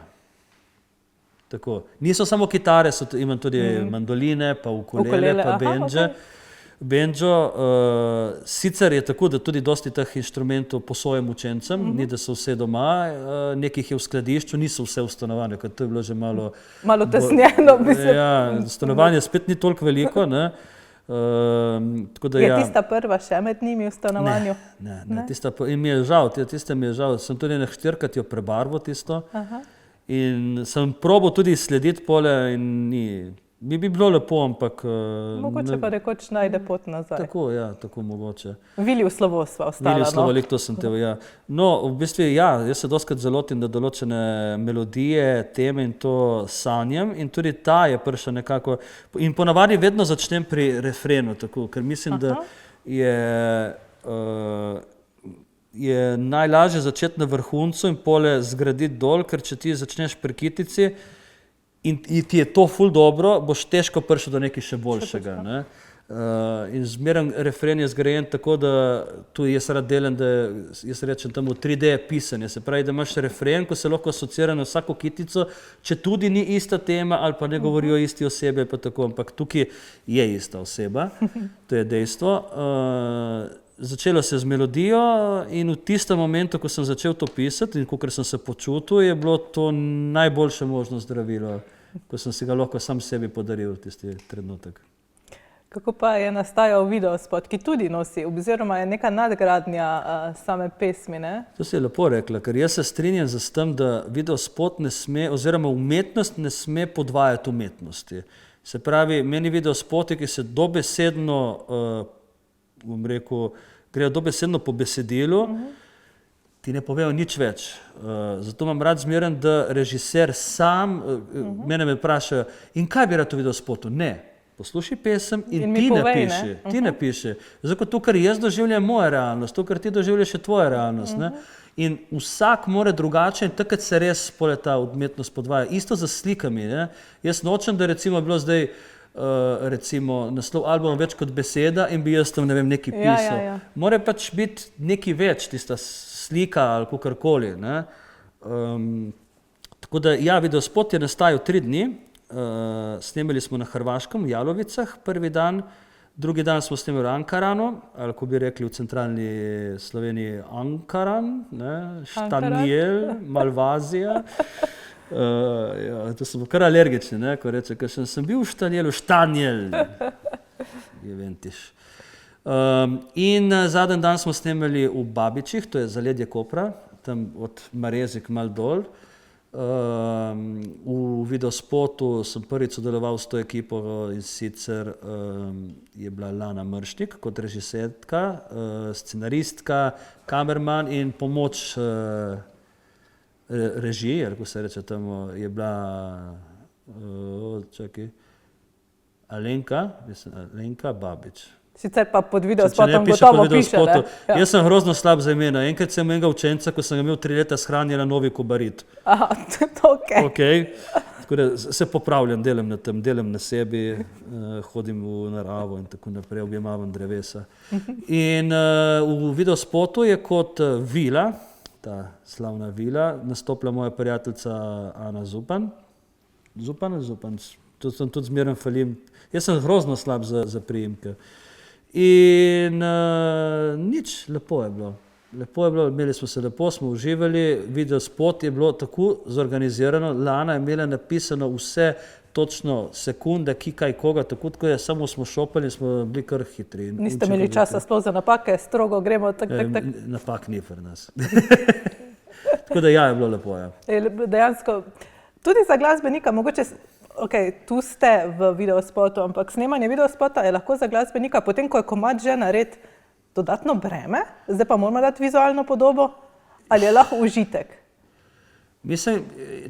Tako. Niso samo kitare, imam tudi mandoline, pa ukulele, pa bendže. Bendžo, sicer je tako, da tudi dosti teh inštrumentov posojem učencem, ni da so vse doma, nekih je v skladišču, niso vse v stanovanju, ker to je bilo že malo tesnjeno. Ja, stanovanje spet ni toliko veliko, ne. Tako da, je tista prva še med njimi v stanovanju? Ne, in mi je žal, tiste mi je žal, sem tudi ene 4-krat jo prebarval tisto. In sem probal tudi slediti pole in bi bilo lepo, ampak... Mogoče pa nekoč najde pot nazaj. Tako, ja, tako mogoče. Vili v slovo sva ostala, Vili v slovo, to sem te, ja. No, v bistvu, ja, jaz se doskrat zalotim, da določene melodije, teme in to sanjam in tudi ta je prišla nekako... In ponavadi vedno začnem pri refrenu, tako, ker mislim, da je najlažje začeti na vrhuncu in pole zgraditi dol, ker če ti začneš pri kitici in ti je to ful dobro, boš težko prišel do nekaj še boljšega. Ne? In zmeren refren je zgrajen tako, da tu jaz rad delam, da jaz rečem temu 3D pisanje, se pravi, da imaš refren, ko se lahko asocira na vsako kitico, če tudi ni ista tema ali pa ne govorijo isti osebi, pa tako, ampak tukaj je ista oseba, to je dejstvo. Začelo se z melodijo in v tistem momentu, ko sem začel to pisati in kakor sem se počutil, je bilo to najboljše možno zdravilo, ko sem si ga lahko sam sebi podaril tisti trenutek. Kako pa je nastajal videospot, ki tudi nosi, oziroma je neka nadgradnja same pesmi, ne? To si je lepo rekla, ker jaz se strinjam z tem, da videospot ne sme, oziroma umetnost ne sme podvajati umetnosti. Se pravi, meni videospoti, ki se dobesedno bom rekel, grejo dobesedno po besedilu, ti ne povejo nič več. Zato imam rad zmeren, da režiser sam, mene me vprašajo, in kaj bi rad v videospotu? Ne, poslušaj pesem in ti napiši. Ti napiši. Zato, kar jaz doživljam moja realnost, to, kar ti doživljaš je tvoja realnost. Ne? In vsak more drugače in takrat se res ta umetnost podvaja. Isto za slikami. Ne? Jaz nočem, da recimo bilo zdaj recimo naslov albuma več kot beseda in bi jaz tam ne vem nekaj pisal. Mora pač biti nekaj več, tista slika ali kakorkoli. Tako da ja, videospot je nastajal 3 dni, snemali smo na Hrvaškem, v Jalovicah prvi dan, drugi dan smo snemali v Ankaranu, ali ko bi rekli v centralni Sloveniji Ankaran, Štanjel, Malvazija. To sem kar alergični, ne, ko reče, ker sem bil v Štanjelu, Štanjel, je ventiš. In zadnji dan smo snemali v Babičih, to je zaledje Kopra, tam od Marezik mal dol. V videospotu sem prvič sodeloval s to ekipo in sicer je bila Lana Mršnik kot režiserka, scenaristka, kamerman in pomoč režiji, ali ko se reče temu, je bila Alenka Babič. Sicer pa pod videospotom gotovo piše, ne? Ja. Jaz sem grozno slab za imena. Enkrat sem enega učenca, ko sem ga imel 3 leta, shranjena novi Kobarit. Aha, to okay. Tako da se popravljam, delam na tem, delam na sebi, hodim v naravo in tako naprej, objemavam drevesa. In v videospotu je kot vila, ta slavna vila, nastopila moja prijateljica Ana Zupan. Zupan, to sem tudi zmeren falim. Jaz sem grozno slab za priimke. In nič, lepo je bilo. Lepo je bilo, imeli smo se lepo, smo uživali, video spot je bilo tako zorganizirano, Lana je imela napisano vse točno sekunde, ki kaj koga, tako da samo smo šopali in smo bili kar hitri. Niste imeli časa sploh za napake, strogo gremo tak. Napak ni pri nas. Tako da ja, je bilo lepo, ja. Dejansko, tudi za glasbenika, mogoče, tu ste v videospotu, ampak snemanje videospota je lahko za glasbenika, potem ko je komad že nared, dodatno breme, zdaj pa moramo dati vizualno podobo, ali je lahko užitek? Mislim,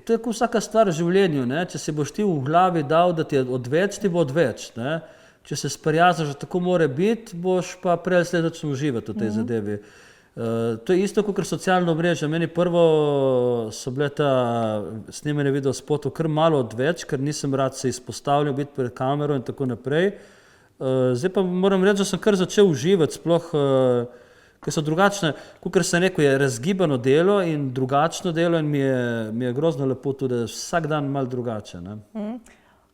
to je kot vsaka stvar v življenju, ne? Če si boš ti v glavi dal, da ti je odveč, ti bo odveč. Ne? Če se sprijazniš, da tako mora biti, boš pa prej sledečno uživati v tej zadevi. To je isto kot socialno mreže. Meni prvo so bile ta snemanje videospotov kar malo odveč, ker nisem rad se izpostavljal, biti pred kamero in tako naprej. Zdaj pa moram reči, da sem kar začel uživati, sploh ker so drugačne, kot sem rekel, je razgibano delo in drugačno delo in mi je grozno lepo tudi vsak dan malo drugače. Ne?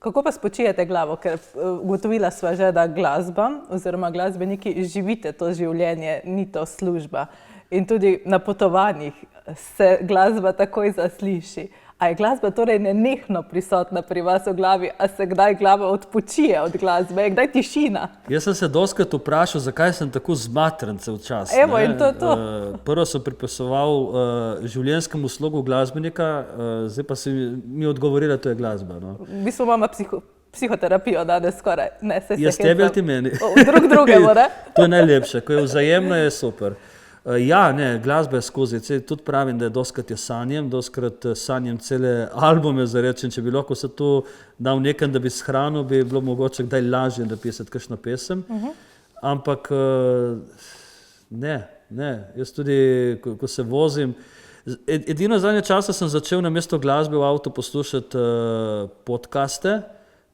Kako pa spočijete glavo, ker ugotovila sva že, da glasba oziroma glasbeniki živite to življenje, ni to služba. In tudi na potovanjih se glasba takoj zasliši. A je glasba torej nenehno prisotna pri vas v glavi, a se kdaj glava odpočije od glasbe, je kdaj tišina? Jaz sem se dostikrat vprašal, zakaj sem tako zmatran cel čas. Evo, in to je to. Prvo sem pripisoval življenjskemu slogu glasbenika, zdaj pa si mi odgovorila, to je glasba. No. V bistvu imamo psihoterapijo danes skoraj. Ne, jaz tebi ali ti meni? Drugemu, ne? To je najlepše, ko je vzajemno, je super. Ja, ne, glasba je skozi, tudi pravim, da je doskrat sanjem cele albume, zarečem, če bi lahko se to dal nekam, da bi shranil, bi bilo mogoče kdaj lažje napisati kakšno pesem, ampak ne, jaz tudi, ko se vozim, edino zadnje časa sem začel namesto glasbe v avtu poslušati podcaste,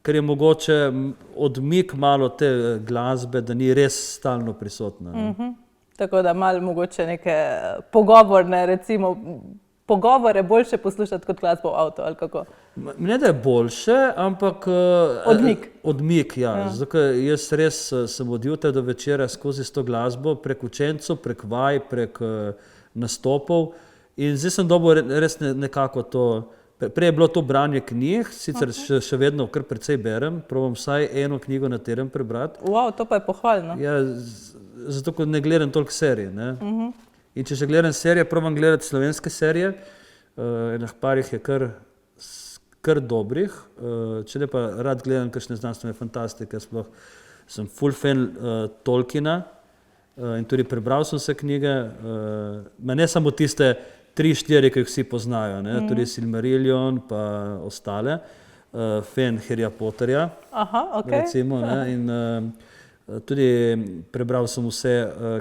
ker je mogoče odmik malo te glasbe, da ni res stalno prisotna. Tako da malo mogoče neke pogovorne, recimo, pogovore boljše poslušati kot glasbo v avtu, ali kako? Ne, da je boljše, ampak Odmik. Odmik, ja. Zato, jaz res sem od jutra do večera skozi s to glasbo, prek učencev, prek vaj, prek nastopov in zdaj sem dobil res nekako to. Prej je bilo to branje knjig, sicer še vedno kar precej berem, probam vsaj eno knjigo na teden prebrati. Wow, to pa je pohvalno. Ja, zato, ker ne gledam toliko serij. Ne? In če že gledam serije, probam gledati slovenske serije, enih parih je kar dobrih, če ne pa rad gledam kakšne znanstvene fantastike, sploh sem full fan Tolkiena in tudi prebral sem se knjige, ne samo tiste 3-4, ki jih vsi poznajo, ne? Tudi Silmarillion pa ostale, fan Harryja Potterja, recimo, ne? In tudi prebral sem vse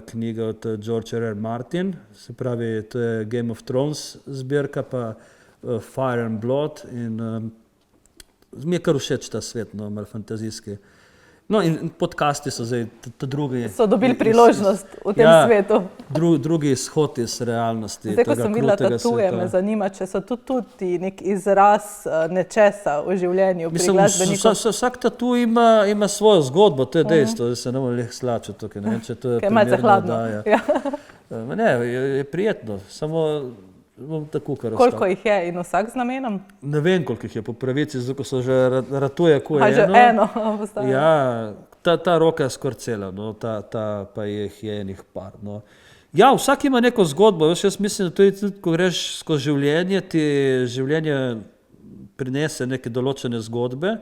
knjige od George R. R. Martin, se pravi, to je Game of Thrones zbirka, pa Fire and Blood in mi je kar všeč ta svet, no, malo fantazijski. No in podcasti so zdaj drugi. So dobili priložnost v tem svetu. Drugi izhod iz realnosti. Zdaj, ko sem videla tatuje, me zanima, če so tudi nek izraz nečesa v življenju pri glasbeniku. Vsak tatu ima svojo zgodbo, to je dejstvo, da se ne bomo leh slačil tukaj. Ne vem, če to je malce hladno. Ne, je prijetno, samo bom tako kar ostalo. Koliko jih je in vsak z namenom? Ne vem, koliko jih je po pravici, zato so že ratuje, ko je že eno. Ja, ta roka je skoraj cela, no, ta pa jih je enih par. No. Ja, vsak ima neko zgodbo, jaz mislim, da tudi, ko greš skozi življenje, ti življenje prinese neke določene zgodbe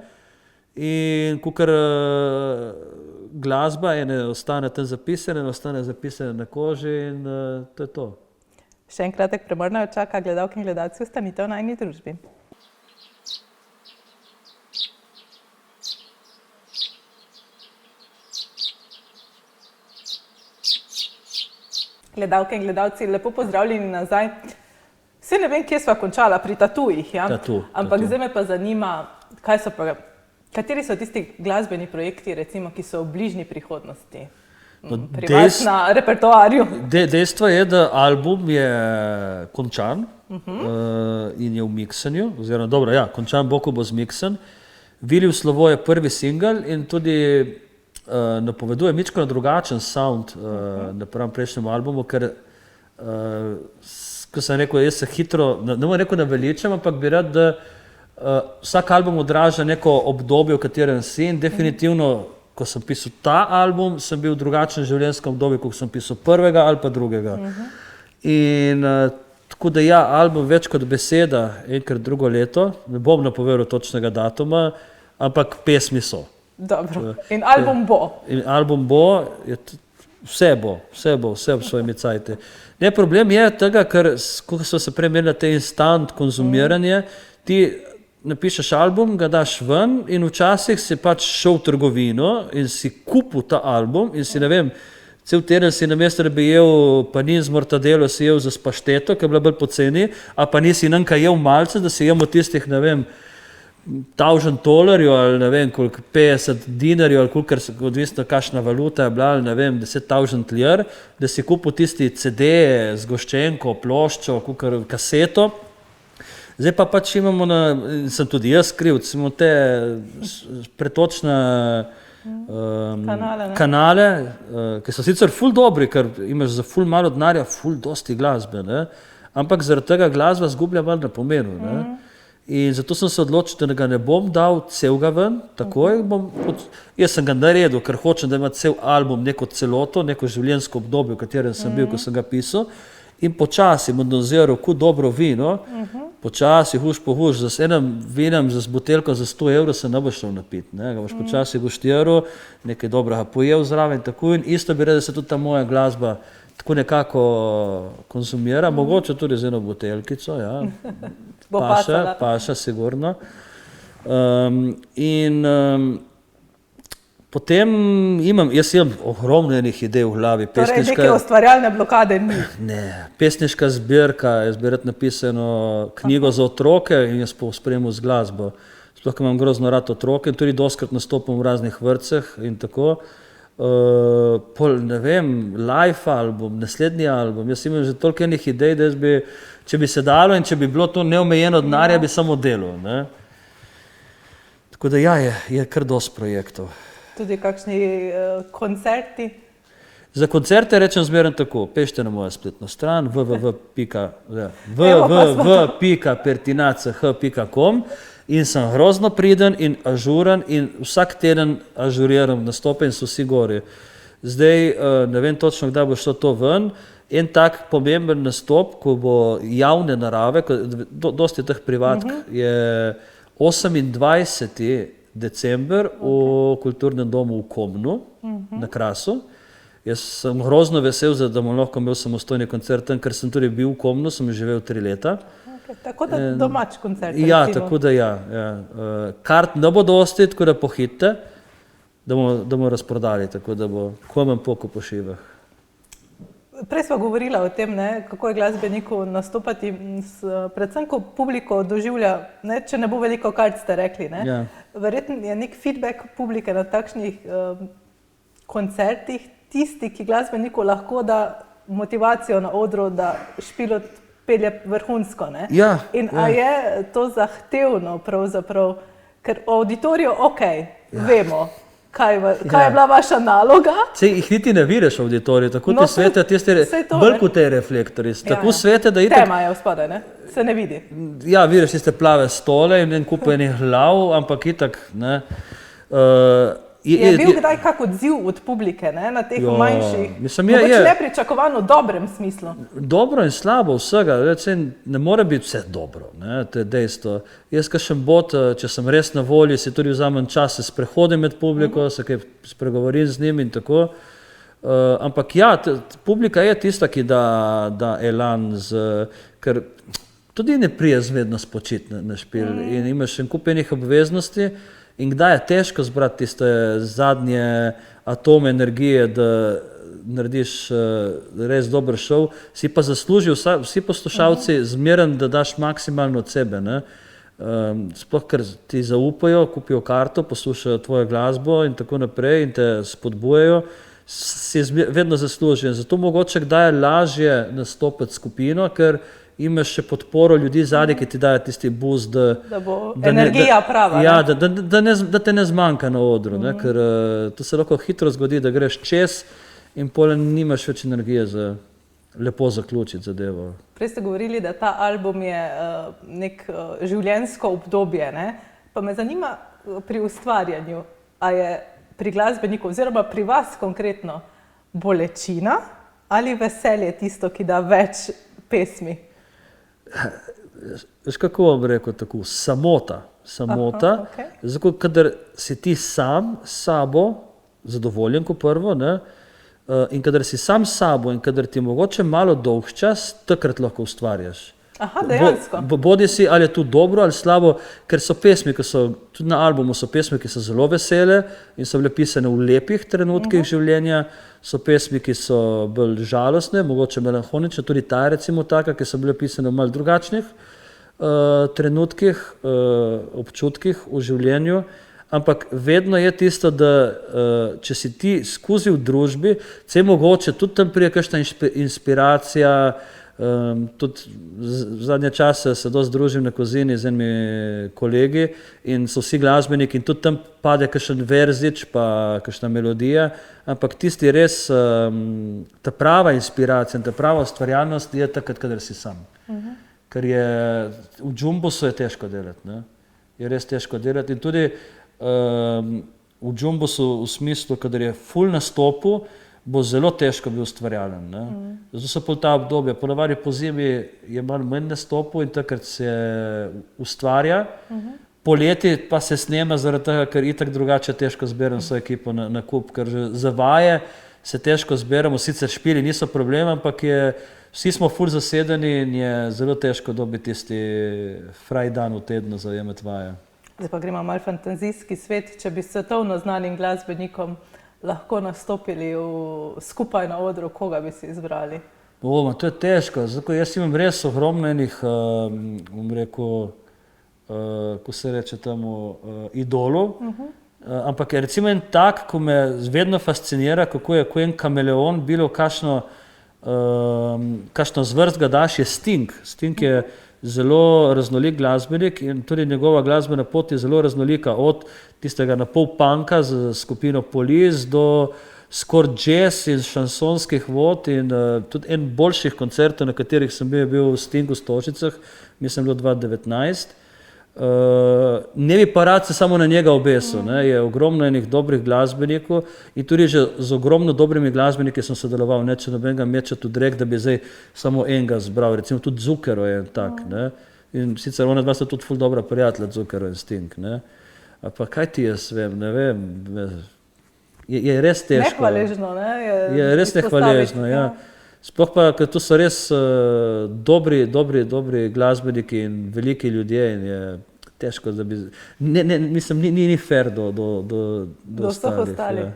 in kakor glasba ene ostane tam zapisane, ostane zapisane na koži in to je to. Še en kratek premor naj čaka gledalke in gledalci, ostanite v najini družbi. Gledalke in gledalci, lepo pozdravljeni nazaj. Vse ne vem, kje sva končala, pri tatujih, ja? Ampak zdaj me pa zanima, kateri so tisti glasbeni projekti, recimo, ki so v bližnji prihodnosti? Pri vas na repertoarju. Dejstvo je, da album je končan in je v miksanju, oziroma dobro, ja, končan bo, ko bo zmiksan. Viljev slovo je prvi singel in tudi napoveduje mičko na drugačen sound na prvem prejšnjem albumu, ker ko sem rekel, jaz se hitro, ne bom rekel naveličam, ampak bi rad, da vsak album odraža neko obdobje, v katerem si in definitivno, ko sem pisal ta album, sem bil v drugačnem življenjskem obdobju, kot sem pisal prvega ali pa drugega. In tako da ja, album več kot beseda, enkrat drugo leto, ne bom napovedal točnega datuma, ampak pesmi so. Dobro. In album bo. In album bo, vse v svojimi cajti. Ne, problem je tega, ker, ko so se prej imeli te instant konzumiranje, ti napišeš album, ga daš ven in včasih si pač šel v trgovino in si kupil ta album in si, ne vem, cel teden si namesto, da bi jel panin z mortadelo, si jel za pašteto, ki je bila bolj poceni, a pa nisi nanka jel malce, da si jel tistih, ne vem, $1000 ali ne vem, koliko, 50 dinarjev ali koliko, odvisno kakšna valuta je bila, ali ne vem, 10,000 lir, da si kupil tisti CD z goščenko, ploščo, koliko, kaseto. Zdaj pa pač imamo, sem tudi jaz krivc, imamo te pretočne kanale, ki so sicer ful dobri, ker imaš za ful malo denarja, ful dosti glasbe, ne? Ampak zaradi tega glasba zgublja malo na pomenu. Ne? In zato sem se odločil, da ga ne bom dal celega ven, takoj jaz sem ga naredil, ker hočem, da ima cel album neko celoto, neko življenjsko obdobje, v katerem sem bil, ko sem ga pisal. In počasi bom doziral, ko dobro vino, počasi, huž po huž, z enim vinem, z buteljko za €100 se ne boš šel napiti, ne, ga boš počasi guštiral, nekaj dobrega pojel zraven, tako in isto bi rekel, da se tudi ta moja glasba tako nekako konzumira, mogoče tudi z eno buteljkico, ja, paša, sigurno. Potem jaz imam ogromno enih idej v glavi. Torej neke ustvarjalne blokade ni. Ne, pesniška zbirka, jaz bi rad napisano knjigo za otroke in jaz pospremil z glasbo. Sploh, ker imam grozno rad otroke in tudi doskrat nastopam v raznih vrtcih in tako. Ne vem, live album, naslednji album, jaz imam že toliko enih idej, da jaz bi, če bi se dalo in če bi bilo to neomejeno denarja, bi samo delal, ne. Tako da ja, je kar dosti projektov. Tudi kakšni koncerti? Za koncerte rečem zmeraj tako, pešte na mojo spletno stran www.pertinach.com in sem grozno priden in ažuren in vsak teden ažuriram nastope in so vsi gori. Zdaj ne vem točno, kdaj bo šlo to ven. En tak pomemben nastop, ko bo javne narave, dosti teh privatk, je 28. december v kulturnem domu v Komnu na Krasu. Jaz sem grozno vesel, da bom lahko imel samostojni koncert, ker sem tudi bil v Komnu, sem živel 3 leta. Tako da domač koncert. Ja, tako da ja. Kart ne bo dosti, tako da pohitite, da bomo razprodali, tako da bo komen poko po šivah. Prej smo govorili o tem, kako je glasbeniku nastopati, predvsem ko publiko doživlja, če ne bo veliko kart, ste rekli. Ja. Verjetno je nek feedback publike na takšnih koncertih tisti, ki glasbeniku lahko da motivacijo na odru, da špilo pelje vrhunsko. Ja, in a je to zahtevno pravzaprav, ker v auditoriju vemo, kaj je bila vaša naloga. Sej jih niti ne vidiš v auditoriju, tako ti svete, bolj kot te reflektori, tako svete, da itak... Tema je vzpodaj, ne? Se ne vidi. Ja, vidiš tiste plave stole in en kup enih glav, ampak itak, ne. Je bil kdaj kak odziv od publike, na teh manjših, mogoče nepričakovano dobrem smislu? Dobro in slabo vsega, ne more biti vse dobro, to je dejstvo. Jaz kakšen bod, če sem res na volji, si tudi vzamem čas, se sprehodim med publiko, se kaj spregovorim z njim in tako. Ampak ja, publika je tista, ki da elan, ker tudi ne prije zvedno spočiti na špil in imaš en kup enih obveznosti. In kdaj je težko zbrati tiste zadnje atome energije, da narediš res dober šov, si pa zaslužil vsi poslušalci zmeren, da daš maksimalno od sebe. Sploh, ker ti zaupajo, kupijo karto, poslušajo tvojo glasbo in tako naprej in te spodbujajo, si vedno zaslužijo. Zato mogoče kdaj je lažje nastopiti skupino, ker imaš še podporo ljudi zadnji, ki ti dajo tisti boost, da bo energija prava. Ja, da te ne zmanjka na odru, ker to se lahko hitro zgodi, da greš čez in potem nimaš več energije za lepo zaključiti zadevo. Prej ste govorili, da ta album je nek življenjsko obdobje, ne? Pa me zanima pri ustvarjanju, a je pri glasbeniku oziroma pri vas konkretno bolečina ali veselje tisto, ki da več pesmi? Veš, kako bom rekel tako? Samota. Aha, okay. Zato, kadar si ti sam s sabo, zadovoljen kot prvo, ne? In kadar si sam s sabo in kadar ti je mogoče malo dolgčas, takrat lahko ustvarjaš. Aha, dejansko. Bodi si, ali je to dobro ali slabo, ker so pesmi, ki so, tudi na albumu so pesmi, ki so zelo vesele in so bile pisane v lepih trenutkih življenja, so pesmi, ki so bolj žalostne, mogoče melanholične, tudi ta recimo taka, ki so bile pisane v malo drugačnih trenutkih, občutkih v življenju, ampak vedno je tisto, da če si ti skozi v družbi, se mogoče tudi tam prije kakšna inspiracija, tudi zadnje čase se dosti družim na Kozini z enimi kolegi in so vsi glasbeniki in tudi tam pade kakšen verzič pa kakšna melodija, ampak tisti res, ta prava inspiracija in ta prava ustvarjalnost je takrat, kadar si sam. Ker je, v džumbusu je težko delati, ne? Je res težko delati in tudi v džumbusu v smislu, kadar je ful nastopu, bo zelo težko biti ustvarjalen, ne? Zato so pol ta obdobja, ponavadi po zimi je malo manj nastopu in takrat se ustvarja, poleti pa se snema zaradi tega, ker itak drugače težko zberem svojo ekipo na kup, ker že za vaje se težko zberemo, sicer špili niso problem, ampak vsi smo ful zasedeni in je zelo težko dobiti tisti fraj dan v tednu zajemati vaje. Zdaj pa gremo malo fantazijski svet, če bi svetovno znanim glasbenikom lahko nastopili skupaj na odru, koga bi si izbrali? To je težko, zato jaz imam res ogromno enih, bom rekel, ko se reče temu, idolov, ampak je recimo en tak, ko me vedno fascinira, kako je en kameleon bilo kakšno zvrst ga daš, je Sting. Sting je zelo raznolik glasbenik in tudi njegova glasbena pot je zelo raznolika, od tistega na pol punka z skupino Police do skoraj jazz in šansonskih vod in tudi en boljših koncertov, na katerih sem bil v Stingu v Stožicah, mislim bilo 2019. Ne bi pa rad se samo na njega obesil, ne? Je ogromno enih dobrih glasbenikov in tudi že z ogromno dobrimi glasbeniki sem sodeloval, neče nobenega mečati v drek, da bi zdaj samo enega zbral, recimo tudi Zucchero je tak, ne? In sicer ona dva sta tudi ful dobra prijatelja, Zucchero in Sting, ne? A pa kaj ti jaz vem, ne vem, je res težko. Nehvaležno, ne? Je res nehvaležno, ja. Sploh pa, ker tu so res dobri glasbeniki in veliki ljudje in je težko, da bi... Mislim, ni fair do ostalih.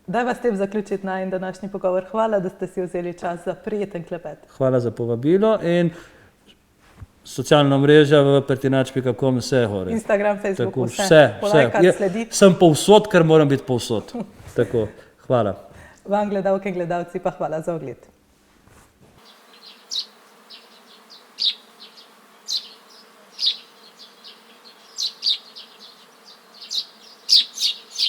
Daj vas tem zaključiti najin današnji pogovor. Hvala, da ste si vzeli čas za prijeten klepet. Hvala za povabilo in socialna mreža v pretinač.com vse hore. Instagram, Facebook, tako, vse. Polajkati, slediti. Sem povsod, ker moram biti povsod. Tako, hvala. Vam, gledalke in gledalci, pa hvala za ogled.